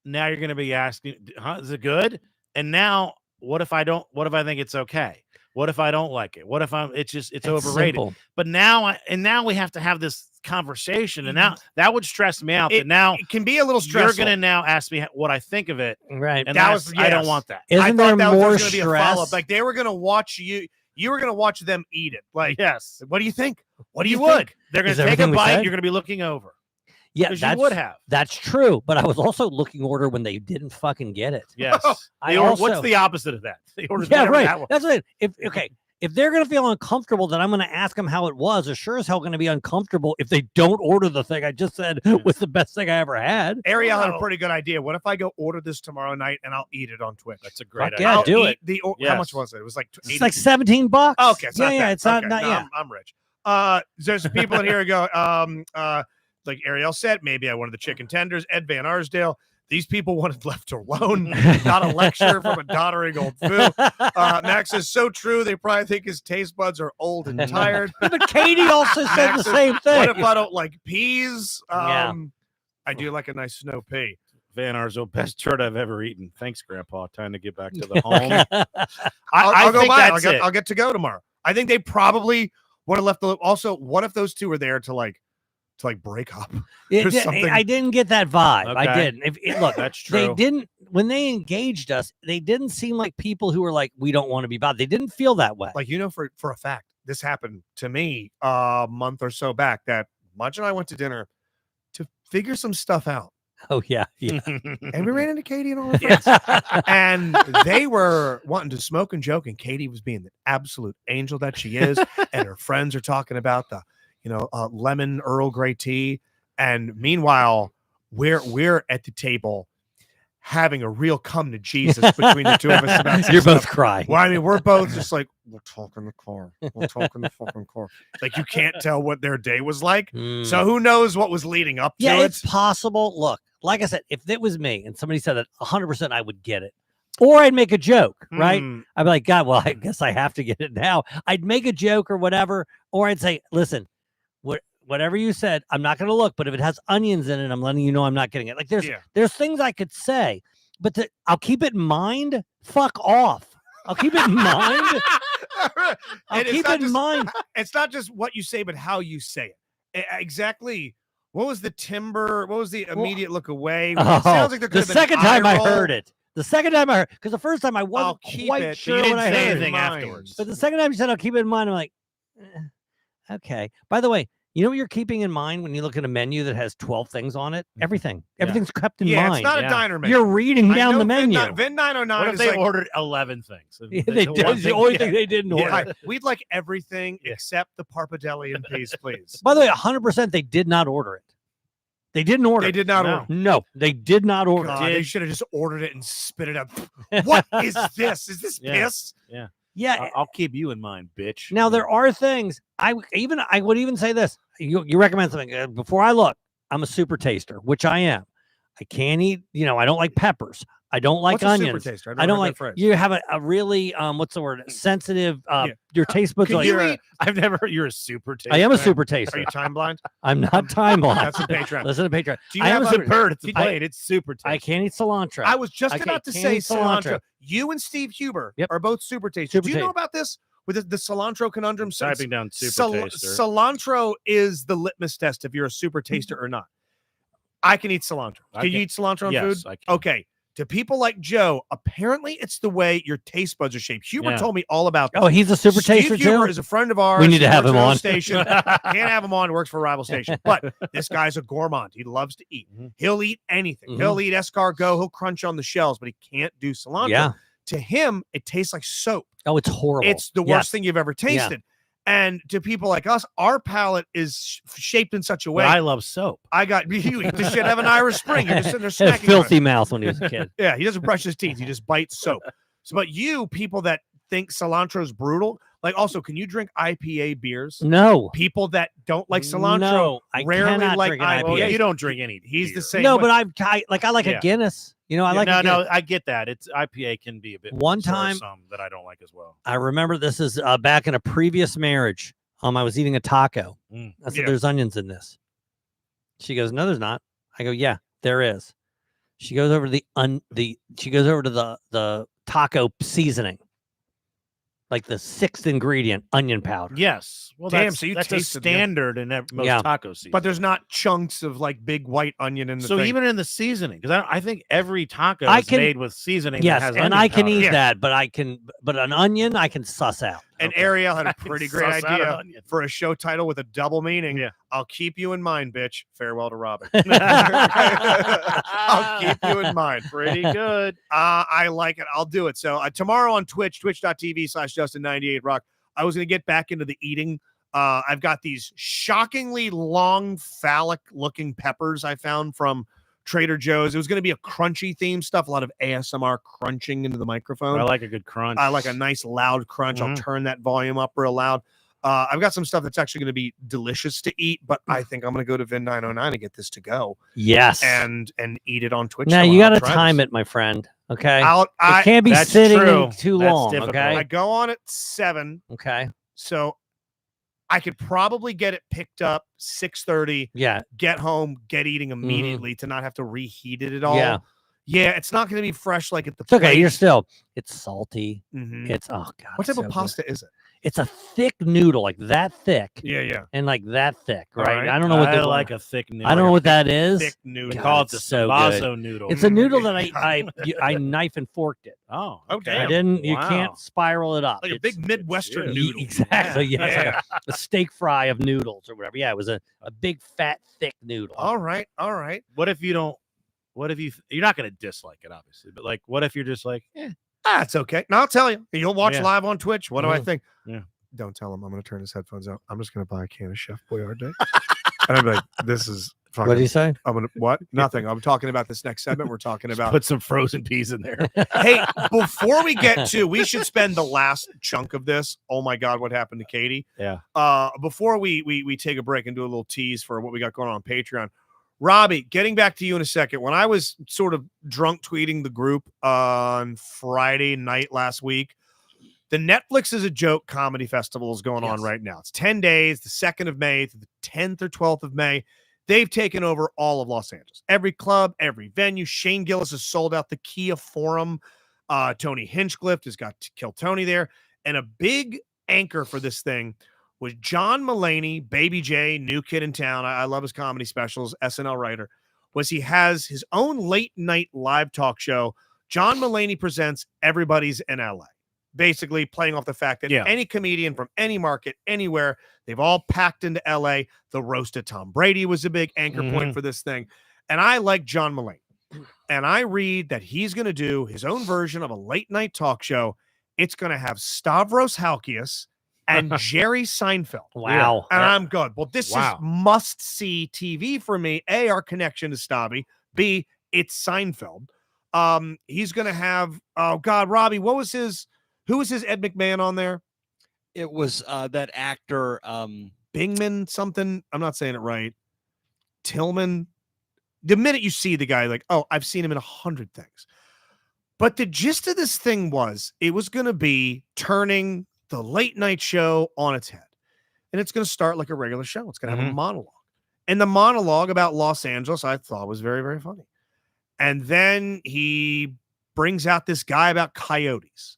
now you're going to be asking, is it good? And now what if I don't? What if I think it's okay? What if I don't like it? What if it's overrated? Simple. But now we have to have this conversation, and now that would stress me out. It- That now It can be a little you're stressful. going to now ask me what I think of it, Right. and That that's, was- I don't yes. want that. Isn't I there thought that more was going to be a follow-up. stress? Like they were going to watch you. You were going to watch them eat it. Like, Yes, what do you think? What do you you would. think? They're going Is to take a everything we bite. said? You're going to be looking over. Yeah, Because you would have. That's true. But I was also looking order when they didn't fucking get it. Yes. I What's also- the opposite of that? They ordered Yeah, whatever right. that was. That's it. If they're gonna feel uncomfortable, then I'm gonna ask them how it was. They're sure as hell gonna be uncomfortable if they don't order the thing I just said was the best thing I ever had. Ariel had a Wow. pretty good idea. What if I go order this tomorrow night and I'll eat it on Twitch? That's a great Fuck idea. yeah, I'll do eat it. The, How Yes. much was it? It was like It's 80. like $17. Okay, it's not yeah, that. it's not. Okay, not no, yeah. I'm rich. There's some people in here who go, like Ariel said, maybe I wanted the chicken tenders. Ed Van Arsdale. These people wanted left alone, not a lecture from a doddering old foo. Max is so true. They probably think his taste buds are old and tired. But Katie also said the Max is, same What thing. if I don't like peas? Yeah. I do like a nice snow pea. Van Arsdale, best turd I've ever eaten. Thanks, Grandpa. Time to get back to the home. I'll I go think buy it. that's it. I'll get to go tomorrow. I think they probably would have left the. Also, what if those two were there to break up? There's something- I didn't get that vibe. I Okay. didn't. Look, That's they true. didn't when they engaged us. They didn't seem like people who were like, we don't want to be bothered. They didn't feel that way. Like for a fact, this happened to me a month or so back. That Mudge and I went to dinner to figure some stuff out, Oh yeah, yeah. and we ran into Katie and all her friends. And they were wanting to smoke and joke, and Katie was being the absolute angel that she is, and her friends are talking about the lemon Earl Grey tea, and meanwhile we're at the table having a real come to Jesus between the two of us about some You're both stuff. crying. Well, I mean, we're both just like, we'll talk in the car. We'll talk in the fucking car. Like, you can't tell what their day was like. Mm. So who knows what was leading up to Yeah, it? it's possible. Look, like I said, if it was me and somebody said that 100%, I would get it. Or I'd make a joke, right? Hmm. I'd be like, God, well, I guess I have to get it now. I'd make a joke or whatever. Or I'd say, listen, whatever you said, I'm not going to look. But if it has onions in it, I'm letting you know I'm not getting it. Like there's things I could say, but I'll keep it in mind. Fuck off. I'll keep it in mind. I'll keep it in mind. It's not just what you say, but how you say it. Exactly. What was the timber? What was the immediate look away? It sounds like there could the have been second time I eye roll. heard it. The second time I heard, because the first time I wasn't quite sure you didn't when I say heard anything it. afterwards. But the second time you said, I'll keep it in mind, I'm like, okay. By the way, you know what you're keeping in mind when you look at a menu that has 12 things on it? Everything. Everything's kept in mind. It's not a diner menu. You're reading I down know the menu. Vin 909 What if is they like, ordered 11 things? They did. It's the only thing they didn't order. Hi, we'd like everything except the parpadelli and peas, please. By the way, 100% they did not order it. They didn't order They it. did not No. order. No, they did not order God, it. they should have just ordered it and spit it up. What is this? Is this Yeah. piss? Yeah. I'll keep you in mind, bitch. Now there are things I would even say this. You recommend something before I look. I'm a super taster, which I am. I can't eat. I don't like peppers. I don't like What's a onions. super taster? I don't heard like. that phrase. You have a really what's the word? Sensitive. Your taste buds. Could Like, you eat- I've never. You're a super taster. I am a super Are taster. you time blind? I'm not time blind. That's a Patreon. Listen to Patreon. Do you I am have a a super. bird. It's a Did- plate. It's super taster. I can't eat cilantro. I was just Okay, about to can't say eat cilantro. cilantro. You and Steve Huber Yep. are both super tasters. Super Do you know taster. about this with the cilantro conundrum? So Typing down super taster. cilantro is the litmus test if you're a super taster or not. I can eat cilantro. I Can you can- eat cilantro in yes, food? I can. Okay. To people like Joe, apparently it's the way your taste buds are shaped. Huber Yeah. told me all about this. Oh, he's a super Steve taster Huber too. is a friend of ours. We need to He have works him at our on. station. Can't have him on. Works for a rival station. But this guy's a gourmand. He loves to eat. Mhm. He'll eat anything. Mhm. He'll eat escargot. He'll crunch on the shells, but he can't do cilantro. Yeah. To him, it tastes like soap. Oh, it's horrible. It's the worst Yes. thing you've ever tasted. And to people like us, our palate is shaped in such a way. But I love soap. I got you eat the shit out of an Irish Spring. You're just sitting there He had a snacking on it. filthy mouth when he was a kid. Yeah, he doesn't brush his teeth. He just bites soap. So, but you people that think cilantro's brutal, like also, can you drink IPA beers? No. People that don't like cilantro No, I rarely cannot like drink an IPA. Well, IPA. you don't drink any. He's the beer. same. No, way. but I like Yeah. a Guinness. I Yeah, like a Guinness. I get that. It's IPA can be a bit. One so are time- some that I don't like as well. I remember this is back in a previous marriage. I was eating a taco. Mm. I said, Yeah. "There's onions in this." She goes, "No, there's not." I go, "Yeah, there is." She goes over to the taco seasoning, like the sixth ingredient, onion powder. Yes. Well, Damn, that's, so you that's a tasted the- standard in most Yeah. taco seasonings. but there's not chunks of like big white onion in the so thing. even in the seasoning, because I think every taco I is can- made with seasoning. Yes, that has and onion I can powder. eat Yeah. that, but an onion I can suss out. and Okay. Ariel had I a can pretty great suss out an idea onion. for a show title with a double meaning. Yeah. I'll keep you in mind, bitch. Farewell to Robby. I'll keep you in mind. Pretty good. I like it. I'll do it. So tomorrow on Twitch, twitch.tv/Justin98Rock, I was going to get back into the eating. I've got these shockingly long phallic looking peppers I found from Trader Joe's. It was going to be a crunchy theme stuff, a lot of ASMR crunching into the microphone. I like a good crunch. I like a nice loud crunch. I'll Mhm. turn that volume up real loud. I've got some stuff that's actually going to be delicious to eat, but I think I'm going to go to Vin 909 and get this to go Yes. and eat it on Twitch. Now tomorrow. you got to I'll try time this. it, my friend. Okay. I It can't be that's sitting true. too That's long. difficult. I Okay. go on at 7, Okay. so I could probably get it picked up 6:30, Yeah. get home, get eating immediately to not have to reheat it at all. Yeah. Yeah, it's not going to be fresh like at the It's okay. place. You're still. It's salty. Mhm. It's oh god. What it's type of so good. pasta is it? It's a thick noodle, like that thick, Yeah. and like that thick, All right? right. I don't know what I the like a thick noodle. I don't know what that is. Thick noodle. We God, call it it's the so Sambazo noodle. It's a noodle that I knife and forked it. Oh, Okay. I Damn. didn't. You Wow. can't spiral it up. Like a It's- big Midwestern good. noodle. Exactly. Yeah. It's Yeah. like a steak fry of noodles or whatever. Yeah, it was a big fat thick noodle. All right. What if you don't? What if you're not going to dislike it, obviously, but like, what if you're just like, It's okay. Now I'll tell you. You'll watch Yeah. live on Twitch. What do I Mhm. think? Yeah. Don't tell him I'm going to turn his headphones out. I'm just going to buy a can of Chef Boyardee. And I'm like, this is fucking. What did you say? I'm gonna what? Nothing. I'm talking about this next segment. We're talking about. Put some frozen peas in there. Hey, before we get to, we should spend the last chunk of this. Oh my God, what happened to Katie? Yeah. Before we take a break and do a little tease for what we got going on Patreon. Robby, getting back to you in a second. When I was sort of drunk tweeting the group on Friday night last week, the Netflix is a Joke comedy festival is going on right now. It's 10 days, the 2nd of May to the 10th or 12th of May. They've taken over all of Los Angeles. Every club, every venue. Shane Gillis has sold out the Kia Forum. Tony Hinchcliffe has got To Kill Tony there. And a big anchor for this thing was John Mulaney, Baby J, new kid in town. I love his comedy specials, SNL writer. He has his own late night live talk show. John Mulaney presents Everybody's in LA. Basically playing off the fact that any comedian from any market, anywhere, they've all packed into LA. The roast of Tom Brady was a big anchor point for this thing. And I like John Mulaney. And I read that he's going to do his own version of a late night talk show. It's going to have Stavros Halkias and Jerry Seinfeld. Wow. And I'm good. Well, this is must-see TV for me. A, our connection to Stabby. B, it's Seinfeld. He's going to have, oh, God, Robby, who was his Ed McMahon on there? It was that actor. Bingman something. I'm not saying it right. Tillman. The minute you see the guy, like, oh, I've seen him in 100 things. But the gist of this thing was, it was going to be turning the late night show on its head. And it's going to start like a regular show. It's going to have a monologue. And the monologue about Los Angeles, I thought was very, very funny. And then he brings out this guy about coyotes.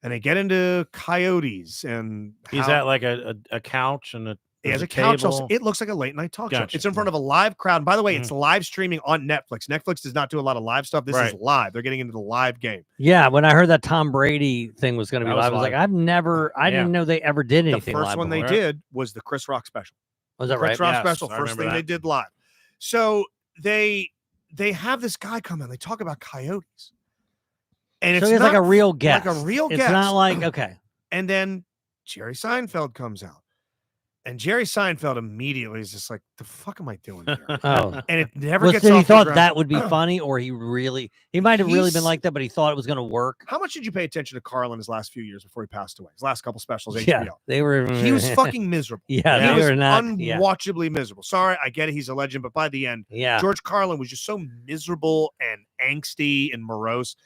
And they get into coyotes. And he's at like a couch and he has a couch. Also, it looks like a late night talk show. It's in front of a live crowd. And by the way, it's live streaming on Netflix. Netflix does not do a lot of live stuff. This is live. They're getting into the live game. Yeah, when I heard that Tom Brady thing was going to be live, I was like, I didn't know they ever did anything live. The first one they did was the Chris Rock special. Was that right? Chris Rock special. First thing they did live. So they have this guy come in. They talk about coyotes. And it's like a real guest. Like a real guest. It's not like, okay. And then Jerry Seinfeld comes out. And Jerry Seinfeld immediately is just like, the fuck am I doing here? Oh. And it never gets off he the thought ground. that would be funny, or he might have really been like that, but he thought it was going to work. How much did you pay attention to Carlin his last few years before he passed away? His last couple specials, HBO. Yeah, they were. He was fucking miserable. Yeah, he they were not unwatchably miserable. Sorry, I get it. He's a legend, but by the end, George Carlin was just so miserable and angsty and morose.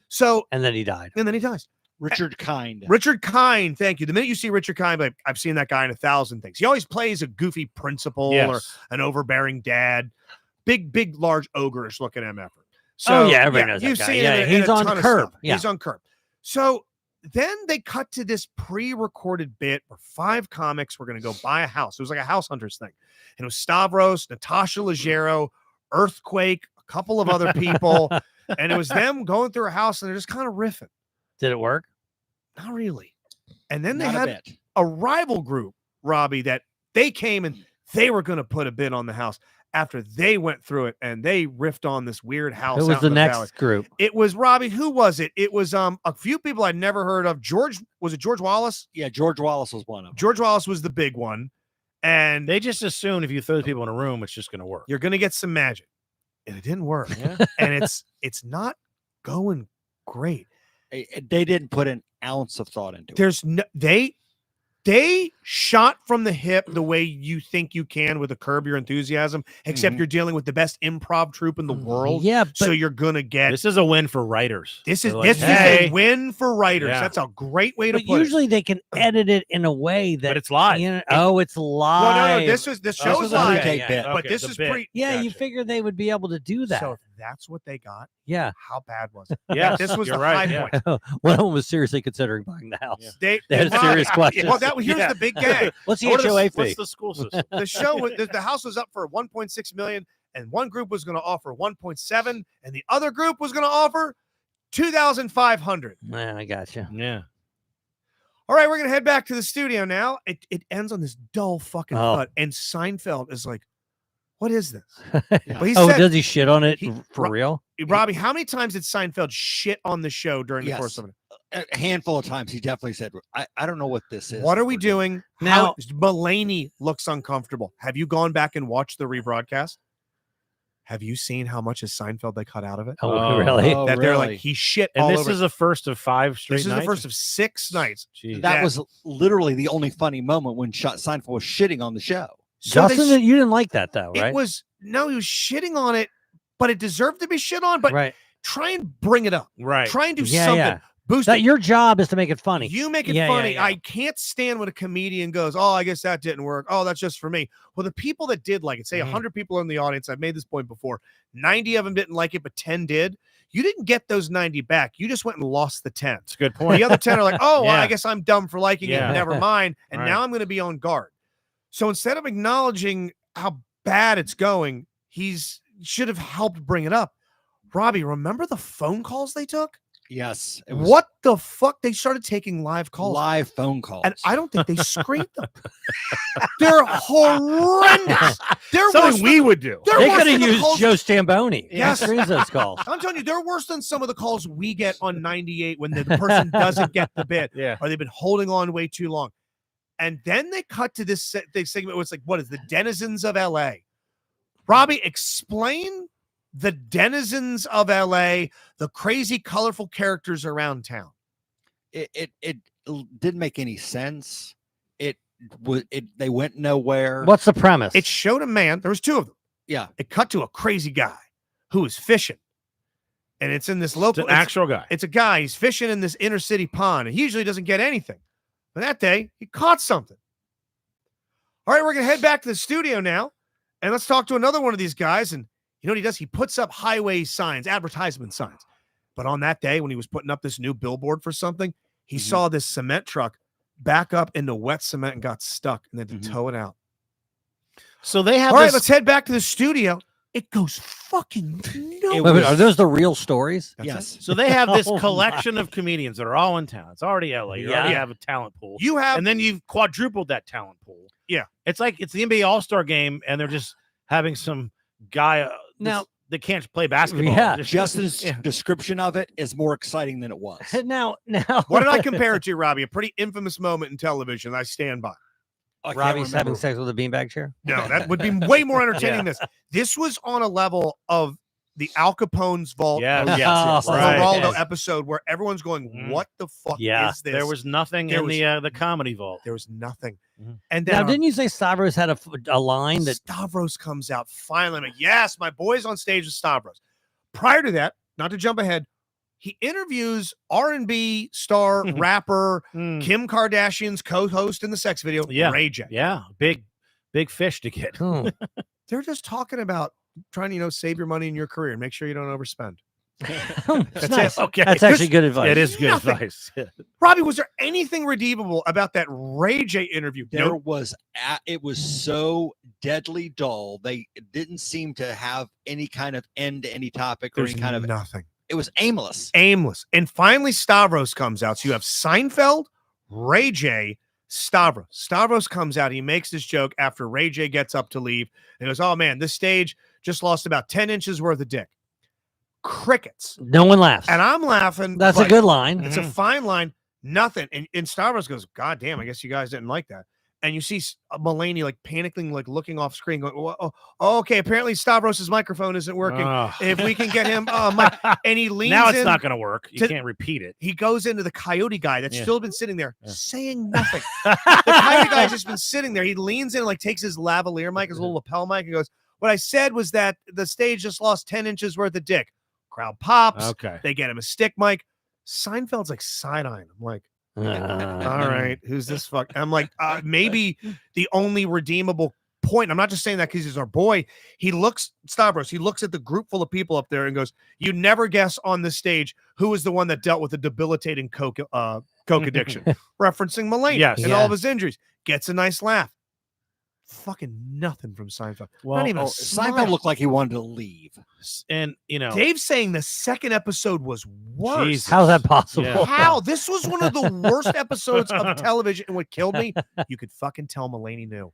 So, and then he died. And then he dies. Richard Kind. Richard Kind, thank you. The minute you see Richard Kind, like, I've seen that guy in 1,000 things. He always plays a goofy principal or an overbearing dad. Big, large ogreish looking MF. So, everybody knows you've that guy. seen him in he's a on ton of Curb. stuff. He's on Curb. So then they cut to this pre-recorded bit where 5 comics were going to go buy a house. It was like a house hunters thing. And it was Stavros, Natasha Leggero, Earthquake, a couple of other people. And it was them going through a house and they're just kind of riffing. Did it work? Not really. And then they had a rival group, Robby, that they came and they were going to put a bid on the house after they went through it and they riffed on this weird house. Who was the next group? It was Robby. Who was it? It was a few people I'd never heard of. Was it George Wallace? Yeah, George Wallace was one of them. George Wallace was the big one. And they just assume if you throw people in a room, it's just going to work. You're going to get some magic. And it didn't work. And it's not going great. They didn't put an ounce of thought into it. There's no they shot from the hip the way you think you can with a Curb Your Enthusiasm, except you're dealing with the best improv troupe in the world. Yeah, so you're gonna get this is a win for writers. This is a win for writers. Yeah. That's a great way to put usually it. they can edit it in a way that it's live. It's live. Well, no, this show is live. But this is pre. Yeah, you figure they would be able to do that. So if that's what they got, how bad was it? Yeah, this was the high point. One of them was seriously considering buying the house. They had serious questions. Well, here's the big gag. What's the HOA fee? What's the school system? The show, the house was up for 1.6 million, and one group was going to offer 1.7, and the other group was going to offer 2,500. Man, I got you. Yeah. All right, we're going to head back to the studio now. It ends on this dull fucking thud, and Seinfeld is like, "What is this?" But does he shit on it for real? Robby, how many times did Seinfeld shit on the show during the course of it? a handful of times he definitely said, I don't know what this is. What that are we we're doing? Now- How Mulaney looks uncomfortable. Have you gone back and watched the rebroadcast? Have you seen how much of Seinfeld they cut out of it? Oh, Oh. really? Oh, That they're like, really? he shit And all this over. is the first of 5 straight This is the nights? first of 6 nights. Jeez. That Yeah. was literally the only funny moment when Seinfeld was shitting on the show. So they Justin, you didn't like that though, it right? was no, he was shitting on it, but it deserved to be shit on. But right. try and bring it up. Right. Try and do Yeah, something. yeah. Boost That it. your job is to make it funny. You make it Yeah, funny. yeah, yeah. I can't stand when a comedian goes, "Oh, I guess that didn't work. Oh, that's just for me." Well, the people that did like it, say Mhm. 100 people in the audience. I've made this point before. 90 of them didn't like it, but 10 did. You didn't get those 90 back. You just went and lost the 10. That's a good point. The other 10 are like, "Oh, well, Yeah. I guess I'm dumb for liking Yeah. it. Never mind." And Right. now I'm going to be on guard. So instead of acknowledging how bad it's going, he's should have helped bring it up. Robbie, remember the phone calls they took? Yes. It was What the fuck? They started taking live calls. live phone calls. And I don't think they screened them. They're horrendous. They're worse Something we than, would do. they're They worse could than have the used calls- Joe Stamboni. Yes. He screens those calls. I'm telling you, they're worse than some of the calls we get on 98 when the person doesn't get the bit Yeah. or they've been holding on way too long. And then they cut to this segment where it's like, what is the denizens of LA? Robbie, explain the denizens of LA, the crazy, colorful characters around town. it didn't make any sense. They went nowhere. What's the premise? It showed a man, there was 2 of them. Yeah. It cut to a crazy guy who is fishing. And it's in this It's local, an actual guy. it's a guy, he's fishing in this inner city pond, and he usually doesn't get anything. But that day, he caught something. All right, we're going to head back to the studio now, and let's talk to another one of these guys. And you know what he does? He puts up highway signs, advertisement signs. But on that day, when he was putting up this new billboard for something, he saw this cement truck back up into wet cement and got stuck and then to tow it out. So they have All right, this. let's head back to the studio. It goes fucking nowhere. Wait, are those the real stories? That's Yes. it. So they have this Oh, collection of comedians that are all in town. It's already LA. You already Yeah. have a talent pool. You have And then you've quadrupled that talent pool. Yeah. It's like it's the NBA All-Star game, and they're just having some guy Now- that can't play basketball. Yeah. Justin's Yeah. description of it is more exciting than it was. Now, what did I compare it to, Robbie? A pretty infamous moment in television. I stand by. I can't Robbie's having remember. sex with a beanbag chair? No, that would be way more entertaining than this. This was on a level of the Al Capone's vault. Yes, of yes, right. Geraldo yes. episode where everyone's going, Mhm. what the fuck Yeah. is this? There was nothing There in was- the comedy vault. There was nothing. Mhm. And then Now, our didn't you say Stavros had a line that Stavros comes out finally. I'm like, yes, my boy's on stage with Stavros. Prior to that, not to jump ahead, he interviews R&B star rapper Mm. Kim Kardashian's co-host in the sex video, Yeah. Ray J. Yeah, big fish to get. Hmm. They're just talking about trying to, save your money in your career and make sure you don't overspend. That's it. nice. Okay, That's actually good advice. it is good Nothing. advice. Robbie, was there anything redeemable about that Ray J interview? There Nope. was it was so deadly dull. They didn't seem to have any kind of end to any topic or There's any kind of nothing. it was aimless. Aimless. And finally, Stavros comes out. So you have Seinfeld, Ray J, Stavros. Stavros comes out. He makes this joke after Ray J gets up to leave. And goes, oh man, this stage just lost about 10 inches worth of dick. Crickets. No one laughs. And I'm laughing. That's a but good line. It's a fine line. Nothing. And Stavros goes, God damn, I guess you guys didn't like that. And you see Mulaney like panicking, like looking off screen, going, oh, okay, apparently Stavros' microphone isn't working. Ugh. If we can get him, and he leans now it's in. not going to work. You to- can't repeat it. He goes into the coyote guy that's Yeah. still been sitting there Yeah. saying nothing. The coyote guy's just been sitting there. He leans in, like takes his lavalier mic, his little lapel mic, and goes, what I said was that the stage just lost 10 inches worth of dick. Crowd pops. Okay. They get him a stick mic. Seinfeld's like side-eyeing him, like, all right, who's this fuck? I'm like, maybe the only redeemable point. I'm not just saying that because he's our boy. He looks, Stavros, he looks at the group full of people up there and goes, you never guess on this stage who was the one that dealt with a debilitating coke addiction, referencing Mulaney Yes. and Yeah. all of his injuries. Gets a nice laugh. Fucking nothing from Seinfeld. Well, Not even a Seinfeld smile. looked like he wanted to leave. and you know, Dave's saying the second episode was worse. Jesus. How's that possible? Yeah. How? This was one of the worst episodes of television. And what killed me, you could fucking tell Mulaney knew.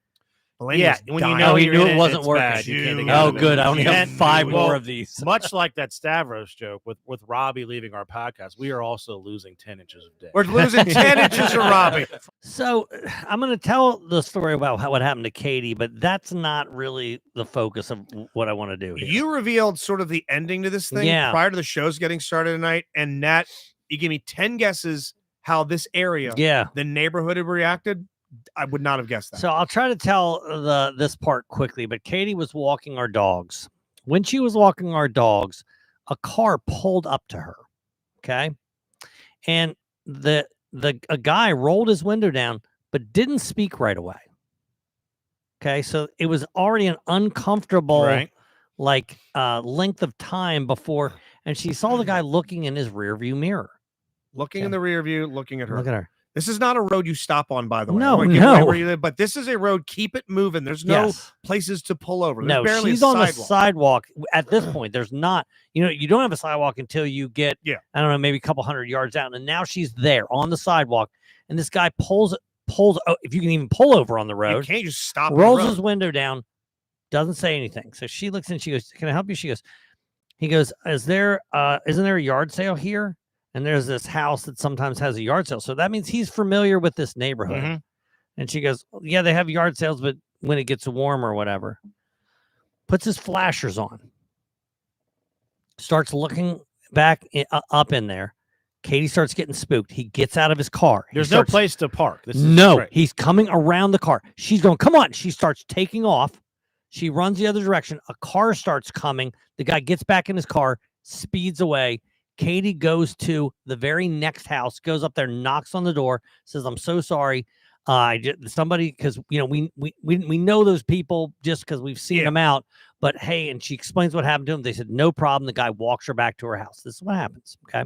Mulaney Yeah, was when you dying. know he you're knew in it wasn't it's working. bad. You can't Dude. get Oh, out of it. good. I only have And- 5 well, more of these. Much like that Stavros joke with Robby leaving our podcast, we are also losing 10 inches of dick. We're losing 10 inches of Robby. So I'm going to tell the story about what happened to Katie, but that's not really the focus of what I want to do here. You revealed sort of the ending to this thing Yeah. prior to the show's getting started tonight, and Nat, you gave me 10 guesses how this area, Yeah. the neighborhood had reacted. I would not have guessed that. So I'll try to tell this part quickly, but Katie was walking our dogs. When she was walking our dogs, a car pulled up to her. Okay. And a guy rolled his window down, but didn't speak right away. Okay. So it was already an uncomfortable length of time before, and she saw the guy looking in his rear view mirror. Looking in the rear view, looking at her. Look at her. This is not a road you stop on, by the way. No, I wanna give away no. where you live, but this is a road. Keep it moving. There's no Yes. places to pull over. There's No, barely she's a on the sidewalk. sidewalk. At this point, there's not, you don't have a sidewalk until you get, Yeah. I don't know, maybe a couple hundred yards out. And now she's there on the sidewalk. And this guy pulls, if you can even pull over on the You road, can't just stop. rolls the road. his window down, doesn't say anything. So she looks and she goes, "Can I help you?" He goes, isn't there a yard sale here? And there's this house that sometimes has a yard sale. So that means he's familiar with this neighborhood. Mhm. And she goes, "Yeah, they have yard sales, but when it gets warm or whatever." Puts his flashers on. Starts looking back up in there. Katie starts getting spooked. He gets out of his car. There's no place to park. This is No, great. he's coming around the car. She's going, "Come on." She starts taking off. She runs the other direction. A car starts coming. The guy gets back in his car, speeds away. Katie goes to the very next house, goes up there, knocks on the door, says, "I'm so sorry. Somebody," because we know those people just because we've seen them out. But hey, and she explains what happened to him. They said, "No problem." The guy walks her back to her house. This is what happens. Okay.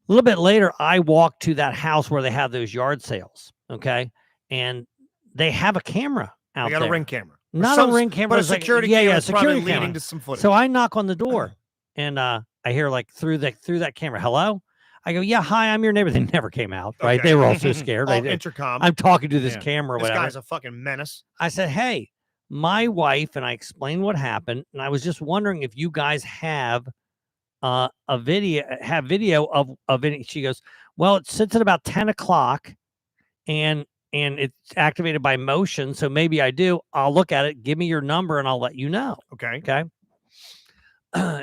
A little bit later, I walk to that house where they have those yard sales. Okay. And they have a camera out They got there. a ring camera. Not Some- a ring camera, but a it's like- security yeah, camera. yeah, is probably security leading camera. to some footage. So I knock on the door and I hear through that camera, "Hello?" I go, "Yeah, hi, I'm your neighbor." They never came out, right? Okay. They were all so scared. All They- intercom. I'm talking to this Yeah. camera or This whatever. guy's a fucking menace. I said, "Hey, my wife," and I explained what happened, and I was just wondering if you guys have a video of it. She goes, "Well, it sits at about 10 o'clock and it's activated by motion. So maybe I do. I'll look at it. Give me your number and I'll let you know." Okay. Okay.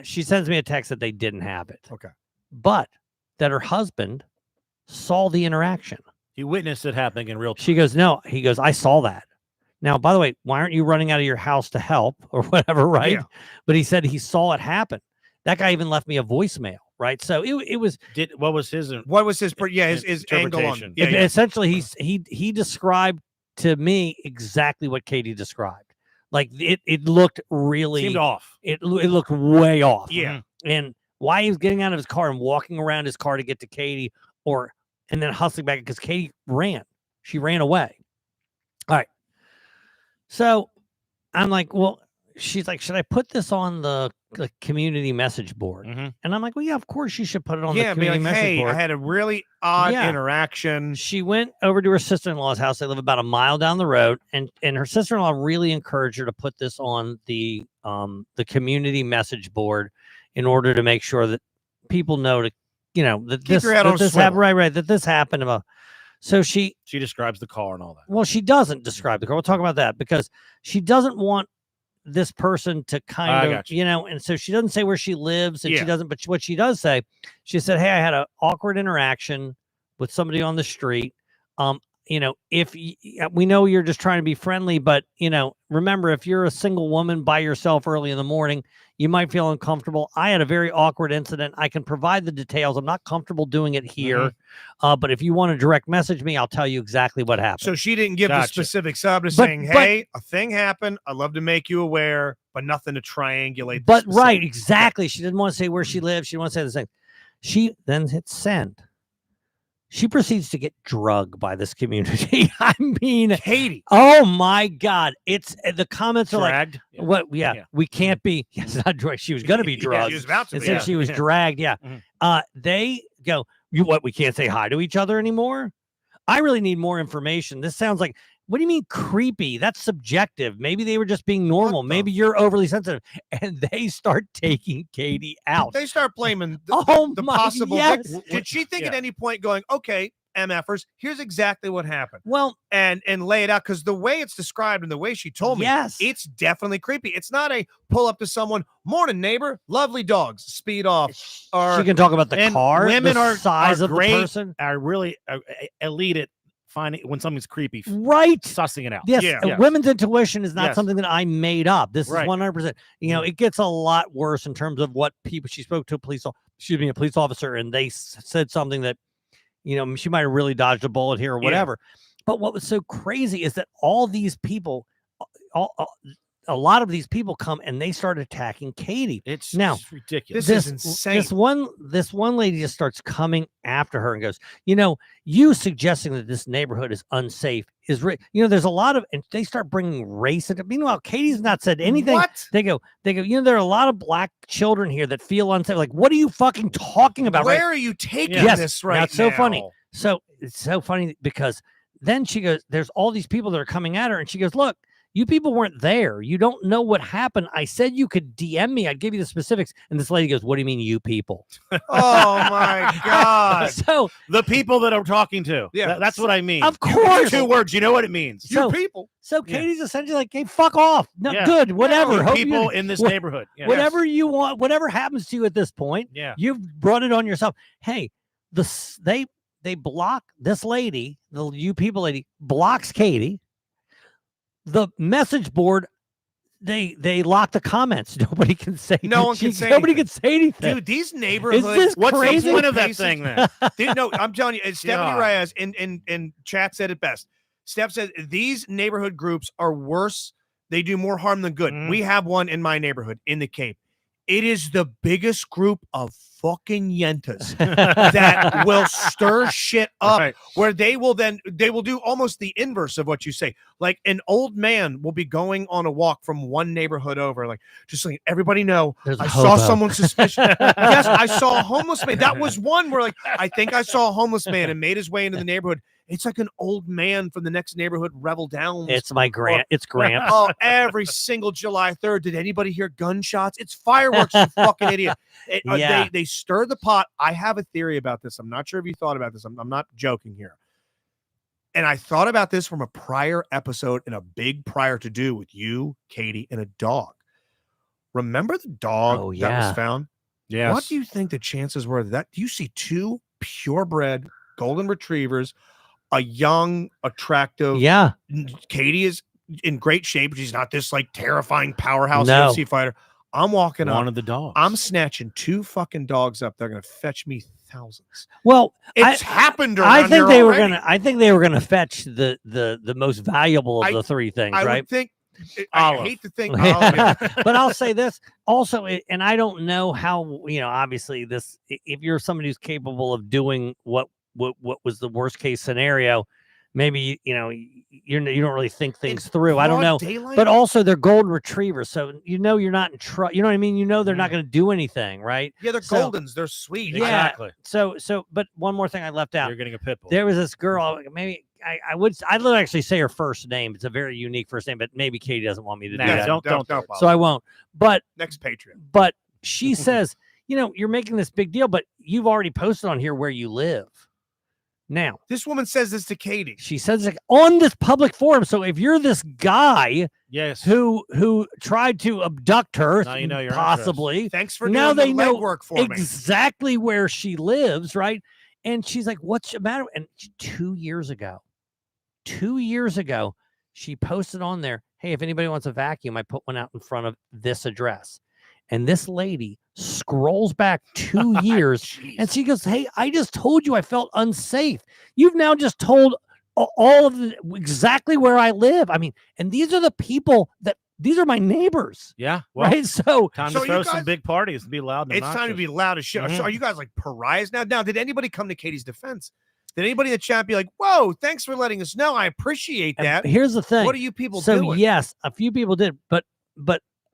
She sends me a text that they didn't have it. Okay. But that her husband saw the interaction. He witnessed it happening in real time. She goes, "No." He goes, "I saw that. Now, by the way, why aren't you running out of your house to help or whatever?" Right. Yeah. But he said he saw it happen. That guy even left me a voicemail. Right. So it was What was his? What was his his angle on? Interpretation. Yeah, yeah. essentially he described to me exactly what Katie described. Like it looked really Seemed off. It looked way off. Yeah. And why he was getting out of his car and walking around his car to get to Katie and then hustling back because Katie ran. She ran away. All right. So I'm like, well, she's like, "Should I put this on the community message board?" Mhm. And I'm like, "Well, yeah, of course you should put it on the Yeah, be community like, message hey, board." I had a really odd Yeah. interaction. She went over to her sister-in-law's house. They live about a mile down the road, and her sister-in-law really encouraged her to put this on the community message board in order to make sure that people know that Keep this your head on a happened, swivel. right, that this happened. So she describes the car and all that. well, she doesn't describe the car. We'll talk about that because she doesn't want this person to I kind of, got you. and so she doesn't say where she lives and Yeah. she doesn't, but what she does say, she said, "Hey, I had an awkward interaction with somebody on the street. If we know you're just trying to be friendly, but remember, if you're a single woman by yourself early in the morning, you might feel uncomfortable. I had a very awkward incident. I can provide the details. I'm not comfortable doing it here. But if you want to direct message me, I'll tell you exactly what happened." So she didn't give the Gotcha. specifics. I'm just But- saying, hey, a thing happened. I'd love to make you aware, but nothing to triangulate. the But right, specifics. exactly. She didn't want to say where she lives. She didn't want to say the same. She then hits send. She proceeds to get drugged by this community. I mean, Katie. oh my God. It's the comments are like, Dragged. Yeah. "What? Yeah, Yeah. we can't be." Yes, not drugged. She was going to be Yeah, drugged. she was about to And be. since she was Yeah. dragged, yeah. Mhm. They go, we can't say hi to each other anymore? I really need more information. This sounds like What do you mean creepy? That's subjective. Maybe they were just being normal. the Maybe you're overly sensitive. And they start taking Katie out. They start blaming Oh the my, possible yes. victim. Did she think at Yeah. any point going, okay, MFers, here's exactly what happened, Well, and lay it out? Because the way it's described and the way she told me, yes. it's definitely creepy. It's not a pull up to someone, morning neighbor, lovely dogs, speed off. Or She can talk about the and car, women the are size of great. the person. Are really elite at finding when something's creepy, Right. sussing it out. Yes, Yeah. Yes. women's intuition is not Yes. something that I made up. This Right. is 100%. You know, it gets a lot worse in terms of what people. She spoke to a police officer, and they said something that, you know, she might have really dodged a bullet here or Yeah. whatever. But what was so crazy is that all these people, a lot of these people come and they start attacking Katie. It's Now, just ridiculous. This is insane. This one lady just starts coming after her and goes, you know, you suggesting that this neighborhood is unsafe is you know, there's a lot of, and they start bringing race into. Meanwhile, Katie's not said anything. What? They go, you know, there are a lot of black children here that feel unsafe. Like, what are you fucking talking about? Where right? are you taking Yes. this Now, right it's so now? funny. So it's so funny because then she goes, there's all these people that are coming at her, and she goes, look, you people weren't there. You don't know what happened. I said you could DM me. I'd give you the specifics. And this lady goes, what do you mean, you people? Oh my God. So, The people that I'm talking to. Yeah. That's what I mean. of course. Two words. You know what it means. So- You people. So Yeah. Katie's essentially like, hey, fuck off. No, Yeah. good, whatever. You Hope people you, in this what- neighborhood. Yeah. whatever you want, whatever happens to you at this point, Yeah. you've brought it on yourself. Hey, they block this lady, the you people lady blocks Katie. The message board, they lock the comments. Nobody can say. No one can say Nobody anything. can say anything. Dude, these neighborhoods. this What's crazy? the point of that Faces- thing then? Dude, no, I'm telling you, Stephanie God. Reyes in chat said it best. Steph said these neighborhood groups are worse. They do more harm than good. Mhm. We have one in my neighborhood in the Cape. It is the biggest group of fucking yentas that will stir shit up, Right. where they will do almost the inverse of what you say. Like an old man will be going on a walk from one neighborhood over, like just like everybody know There's a I saw hobo. someone suspicious. Yes, I saw a homeless man. That was one where like I think I saw a homeless man and made his way into the neighborhood. It's like an old man from the next neighborhood, Revel Downs. It's my Grant. It's Grant. Oh, every single July 3rd. Did anybody hear gunshots? It's fireworks, you fucking idiot. Yeah. They stir the pot. I have a theory about this. I'm not sure if you thought about this. I'm not joking here. And I thought about this from a prior episode and a big prior to do with you, Katie, and a dog. Remember the dog Oh, that yeah. was found? Yes. What do you think the chances were of that? Do you see two purebred golden retrievers, a young, attractive, Yeah. Katie is in great shape. She's not this like terrifying powerhouse No. UFC fighter. I'm walking One up. of the dogs. I'm snatching two fucking dogs up. They're gonna fetch me thousands. Well, It's happened. I around think here they were already. gonna. I think they were gonna fetch the most valuable of I- the three things, I right? would think. I Olive. hate to think. Olive, But I'll say this also, and I don't know how, you know, obviously this, if you're somebody who's capable of doing what was the worst case scenario, maybe, you know, you don't really think things through. I don't know. Daylight? But also they're golden retrievers. So, you know, you're not in trouble. You know what I mean? You know, they're not going to do anything. Right. yeah, they're so- goldens. They're sweet. Yeah. Exactly. So, but one more thing I left out. You're getting a pit bull. There was this girl, maybe I'd actually say her first name. It's a very unique first name, but maybe Katie doesn't want me to do Nah, that. don't So I won't. But Next Patreon. but she says, you know, you're making this big deal, but you've already posted on here where you live. Now, This woman says this to Katie. she says like, on this public forum. So if you're this guy Yes. who tried to abduct her, Now you know your possibly, Thanks for Now doing they the know legwork for me. exactly where she lives, right? And she's like, what's the matter? And 2 years ago, she posted on there, hey, if anybody wants a vacuum, I put one out in front of this address. And this lady scrolls back 2 years and she goes, hey, I just told you I felt unsafe. You've now just told all of exactly where I live. I mean, and these are the people these are my neighbors, Yeah. Well, right? So time So to you throw some guys- big parties and be loud and It's time to obnoxious. be loud as shit. So Mhm. are you guys like pariahs now? Now, did anybody come to Katie's defense? Did anybody in the chat be like, whoa, thanks for letting us know. I appreciate and that. here's the thing. What are you people So doing? yes, a few people did, but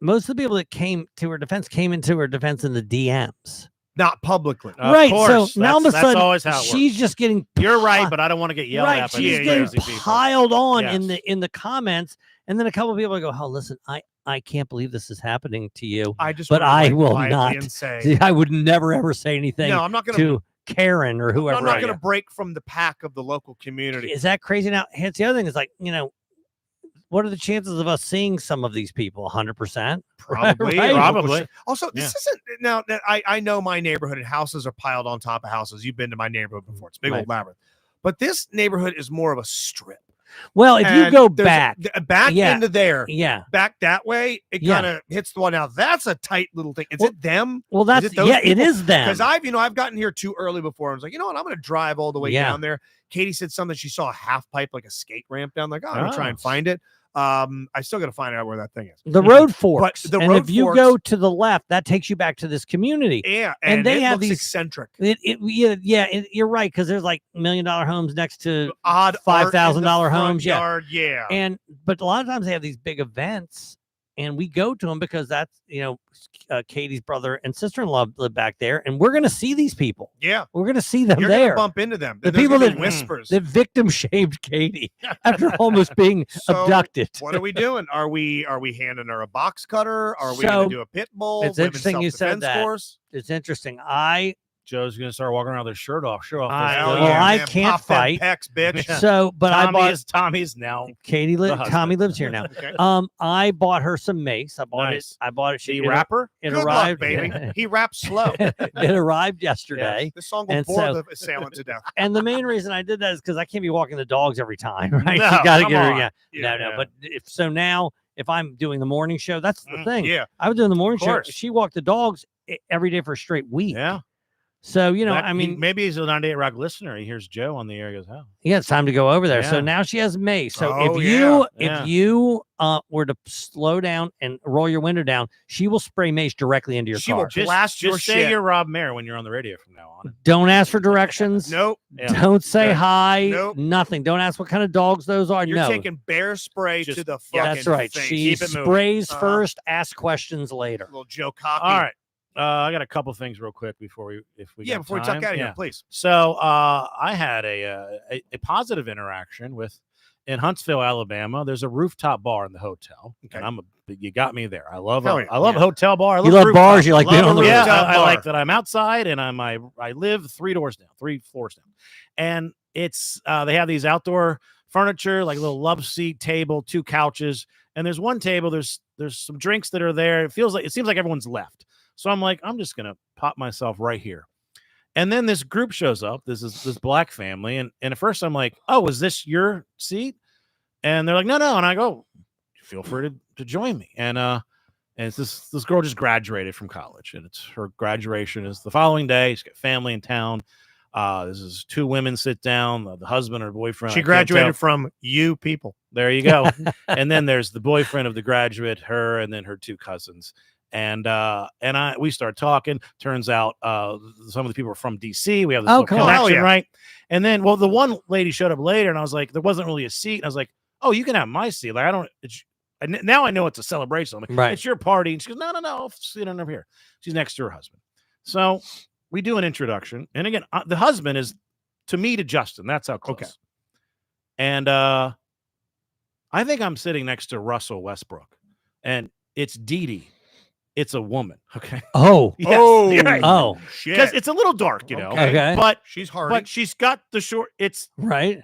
most of the people that came into her defense came into her defense in the DMs. not publicly. Of Right. course. So now all of a That's sudden, always how it she's works. just getting You're right, but I don't want to get yelled right. at by She's these getting crazy people. piled on in Yes. the comments, and then a couple of people go, "Oh, listen, I can't believe this is happening to you." I just But wanna, I like, will quietly not. and say, See, I would never ever say anything no, I'm not going to Karen or whoever. I'm not I going to am. break from the pack of the local community. Is that crazy? Now, here's the other thing: is like, what are the chances of us seeing some of these people? 100%. Probably, Right? Probably. Also, this isn't now. I know my neighborhood and houses are piled on top of houses. You've been to my neighborhood before; it's a big Right. old labyrinth. But this neighborhood is more of a strip. Well, if you And go there's back, yeah. into there, yeah. back that way, it Yeah. kind of hits the one. Now that's a tight little thing. Is Well, it them? Well, that's it those it people? is them. Because I've gotten here too early before. I was like, you know what? I'm going to drive all the way Yeah. down there. Katie said something. She saw a half pipe, like a skate ramp down. Like, oh, I'm going to try Oh. and find it. I still got to find out where that thing is. The road forks. the and road if you forks- go to the left, that takes you back to this community. Yeah, And they it have looks these- eccentric, You're right, because there's like $1 million homes next to odd $5,000 homes, yeah. Yard, yeah. but a lot of times they have these big events, and we go to them because that's Katie's brother and sister-in-law live back there, and we're gonna see these people. Yeah, We're gonna see them you're there. gonna bump into them. The There's people gonna be that- whispers. That victim shamed Katie after almost being So, abducted. What are we doing? Are we handing her a box cutter? Are we So, going to do a pit bull? it's women's interesting you said self-defense that. course? It's interesting. Joe's going to start walking around with his shirt off. Show off. Hell Well, I man. can't Pop them fight. pecs, bitch. Yeah. But I bought Tommy's now. Katie. the husband. Tommy lives here now. Okay. I bought her some mace. I bought Nice. it. I bought it. The it- rapper? It Good luck, arrived, baby. He raps slow. it arrived yesterday. This song will And bore so- the assailant to death. And the main reason I did that is because I can't be walking the dogs every time, right? No, you got to come get her. on. Yeah, Yeah, no. But if I'm doing the morning show, that's the thing. Yeah. I was doing the morning show. course. She walked the dogs every day for a straight week. Yeah. So maybe he's a 98 Rock listener. He hears Joe on the air. He goes, oh. yeah, it's time to go over there. So Yeah. now she has Mace. So Oh, if you were to slow down and roll your window down, she will spray Mace directly into your She car. will blast your Just say shit. you're Rob Mayer when you're on the radio from now on. Don't ask for directions. Nope. Yeah. Don't say Yeah. hi. Nope. Nothing. Don't ask what kind of dogs those are. You're no. taking bear spray Just- to the yeah, fucking That's right. face. She Keep it moving. sprays Uh-huh. first, asks questions later. Little Joe Cocky. All right. I got a couple things real quick before we Yeah, got before we time. tuck out of Yeah. here, please. So I had a positive interaction in Huntsville, Alabama. There's a rooftop bar in the hotel, Okay. and you got me there. I love Hell yeah. I love a hotel bar. I You love love rooftop. bars. You like being on the Yeah, rooftop I like bar. that I'm outside and I live 3 floors down, and it's they have these outdoor furniture, like a little love seat table, 2 couches, and there's one table. There's some drinks that are there. It seems like everyone's left. So I'm like, I'm just gonna pop myself right here. And then this group shows up. This black family, and at first I'm like, oh, is this your seat? And they're like, no. And I go, feel free to join me. And it's this girl just graduated from college, and it's her graduation is the following day. She's got family in town. This is 2 women sit down, the husband or boyfriend. I She can't graduated tell. from you people. There you go. And then there's the boyfriend of the graduate, her, and then her 2 cousins. And we start talking. Turns out some of the people are from DC. We have this little cool. Hell connection, yeah. right? And then, the one lady showed up later, and I was like, there wasn't really a seat. And I was like, oh, you can have my seat. Like, now I know it's a celebration. I'm like, Right. it's your party. And she goes, no, I'll sit on over here. She's next to her husband. So we do an introduction. And again, the husband is to me to Justin. That's how close. Okay. And I think I'm sitting next to Russell Westbrook, and it's Dee Dee. It's a woman. Okay. Oh. Yes, Oh. you're right. Oh. Because Shit. it's a little dark, you know. Okay. But She's hard. she's got the short. It's Right.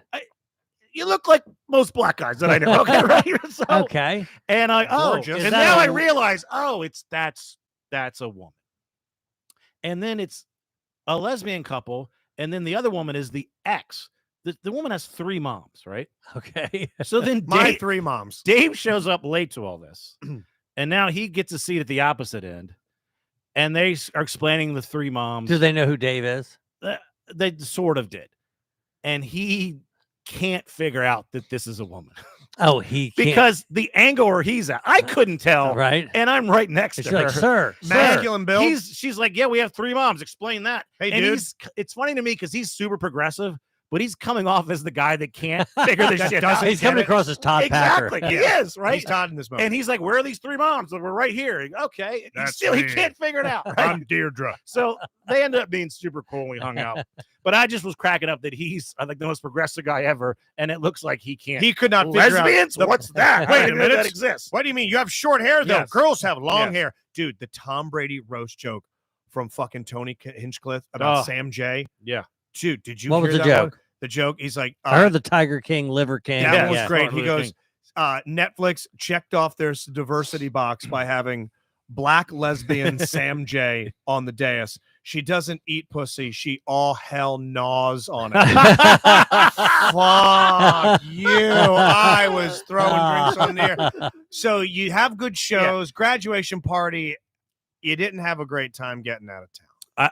you look like most black guys that I know. Okay, right. So, Okay. and Gorgeous. and Is now that I a- realize, that's a woman. And then it's a lesbian couple, and then the other woman is the ex. The woman has 3 moms, right? Okay. So then My Dave, 3 moms. Dave shows up late to all this, and now he gets a seat at the opposite end, and they are explaining the 3 moms. Do they know who Dave is? They sort of did, and he can't figure out that this is a woman Oh, he can't. because the angle where he's at, I couldn't tell, Right. and I'm right next She's to her. like, sir. Masculine build. She's like, yeah, we have 3 moms. Explain that. Hey, and dude. it's funny to me because he's super progressive, but he's coming off as the guy that can't figure this shit out. He's coming across as Todd Exactly, Packer. he is, right? He's Todd in this moment. And he's like, where are these 3 moms? We're right here. Okay. That's Still, he me. can't figure it out. Right? I'm Deirdre. So they ended up being super cool when we hung out. But I just was cracking up that he's, I think, the most progressive guy ever. And it looks like he can't. He could not figure out Lesbians? What's that? Wait a I didn't know minute. that exists. What do you mean? You have short hair, though. Yes. Girls have long Yes. hair. Dude, the Tom Brady roast joke from fucking Tony Hinchcliffe about Sam J. Yeah. Dude, did you What hear was the that joke? one? The joke, he's like, I heard the Tiger King, Liver King. that Yeah, one was yeah. great. He Martin Luther goes, Netflix checked off their diversity box by having black lesbian Sam J on the dais. She doesn't eat pussy. She all hell gnaws on it. Fuck you. I was throwing drinks on the air. So you have good shows, graduation party. You didn't have a great time getting out of town.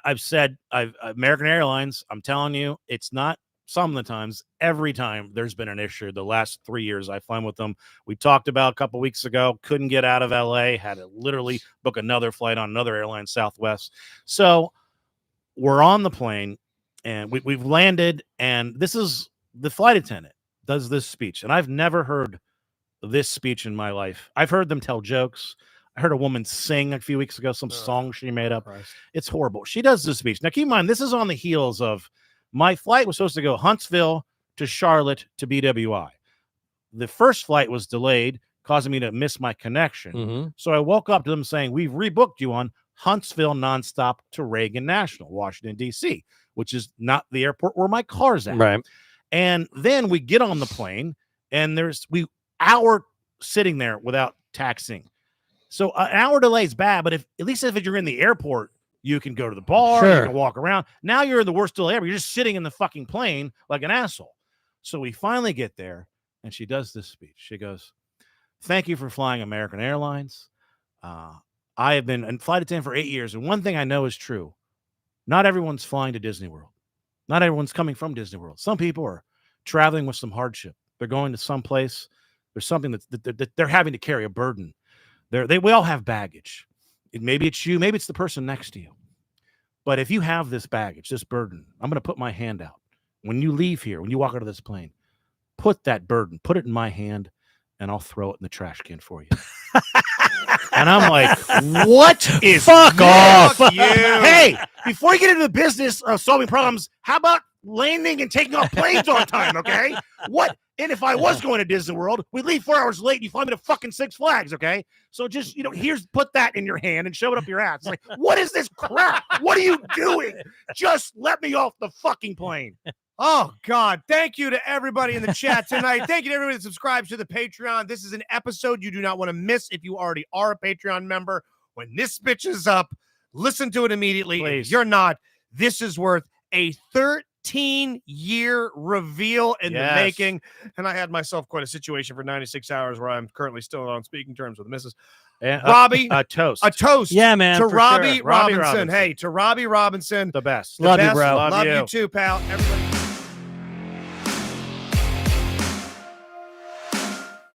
I've said, American Airlines, I'm telling you, it's not some of the times, every time there's been an issue. The last 3 years I fly with them. We talked about a couple weeks ago, couldn't get out of LA, had to literally book another flight on another airline, Southwest. So we're on the plane and we've landed, and this is the flight attendant does this speech. And I've never heard this speech in my life. I've heard them tell jokes. I heard a woman sing a few weeks ago, some song she made up. Christ. It's horrible. She does this speech. Now, keep in mind, this is on the heels of my flight was supposed to go Huntsville to Charlotte to BWI. The first flight was delayed, causing me to miss my connection. Mhm. So I woke up to them saying, we've rebooked you on Huntsville nonstop to Reagan National, Washington, D.C., which is not the airport where my car's at. Right. And then we get on the plane, and there's hour sitting there without taxiing. So an hour delay is bad, but at least if you're in the airport, you can go to the bar, Sure. you can walk around. Now you're in the worst delay ever. You're just sitting in the fucking plane like an asshole. So we finally get there, and she does this speech. She goes, "Thank you for flying American Airlines. I have been in flight attendant for 8 years, and one thing I know is true. Not everyone's flying to Disney World. Not everyone's coming from Disney World. Some people are traveling with some hardship. They're going to some place. There's something that they're having to carry a burden. We all have baggage. Maybe it's you. Maybe it's the person next to you. But if you have this baggage, this burden, I'm going to put my hand out. When you leave here, when you walk out of this plane, put that burden, put it in my hand, and I'll throw it in the trash can for you." And I'm like, what is Fuck off. Fuck you. Hey, before you get into the business of solving problems, how about landing and taking off planes on time, okay? What? And if I was going to Disney World, we'd leave 4 hours late and you fly me to fucking Six Flags, okay? So just, put that in your hand and shove it up your ass. It's like, what is this crap? What are you doing? Just let me off the fucking plane. Oh, God. Thank you to everybody in the chat tonight. Thank you to everybody that subscribes to the Patreon. This is an episode you do not want to miss if you already are a Patreon member. When this bitch is up, listen to it immediately. Please. If you're not, this is worth a 13-year reveal in the Yes. making. And I had myself quite a situation for 96 hours where I'm currently still on speaking terms with the missus. And, Robbie, a toast. a toast Yeah, man. to for Robbie sure. Robinson. Robinson. Hey, to Robbie Robinson. The best. The Love you, best. bro. Love Love you you. too, pal. Everybody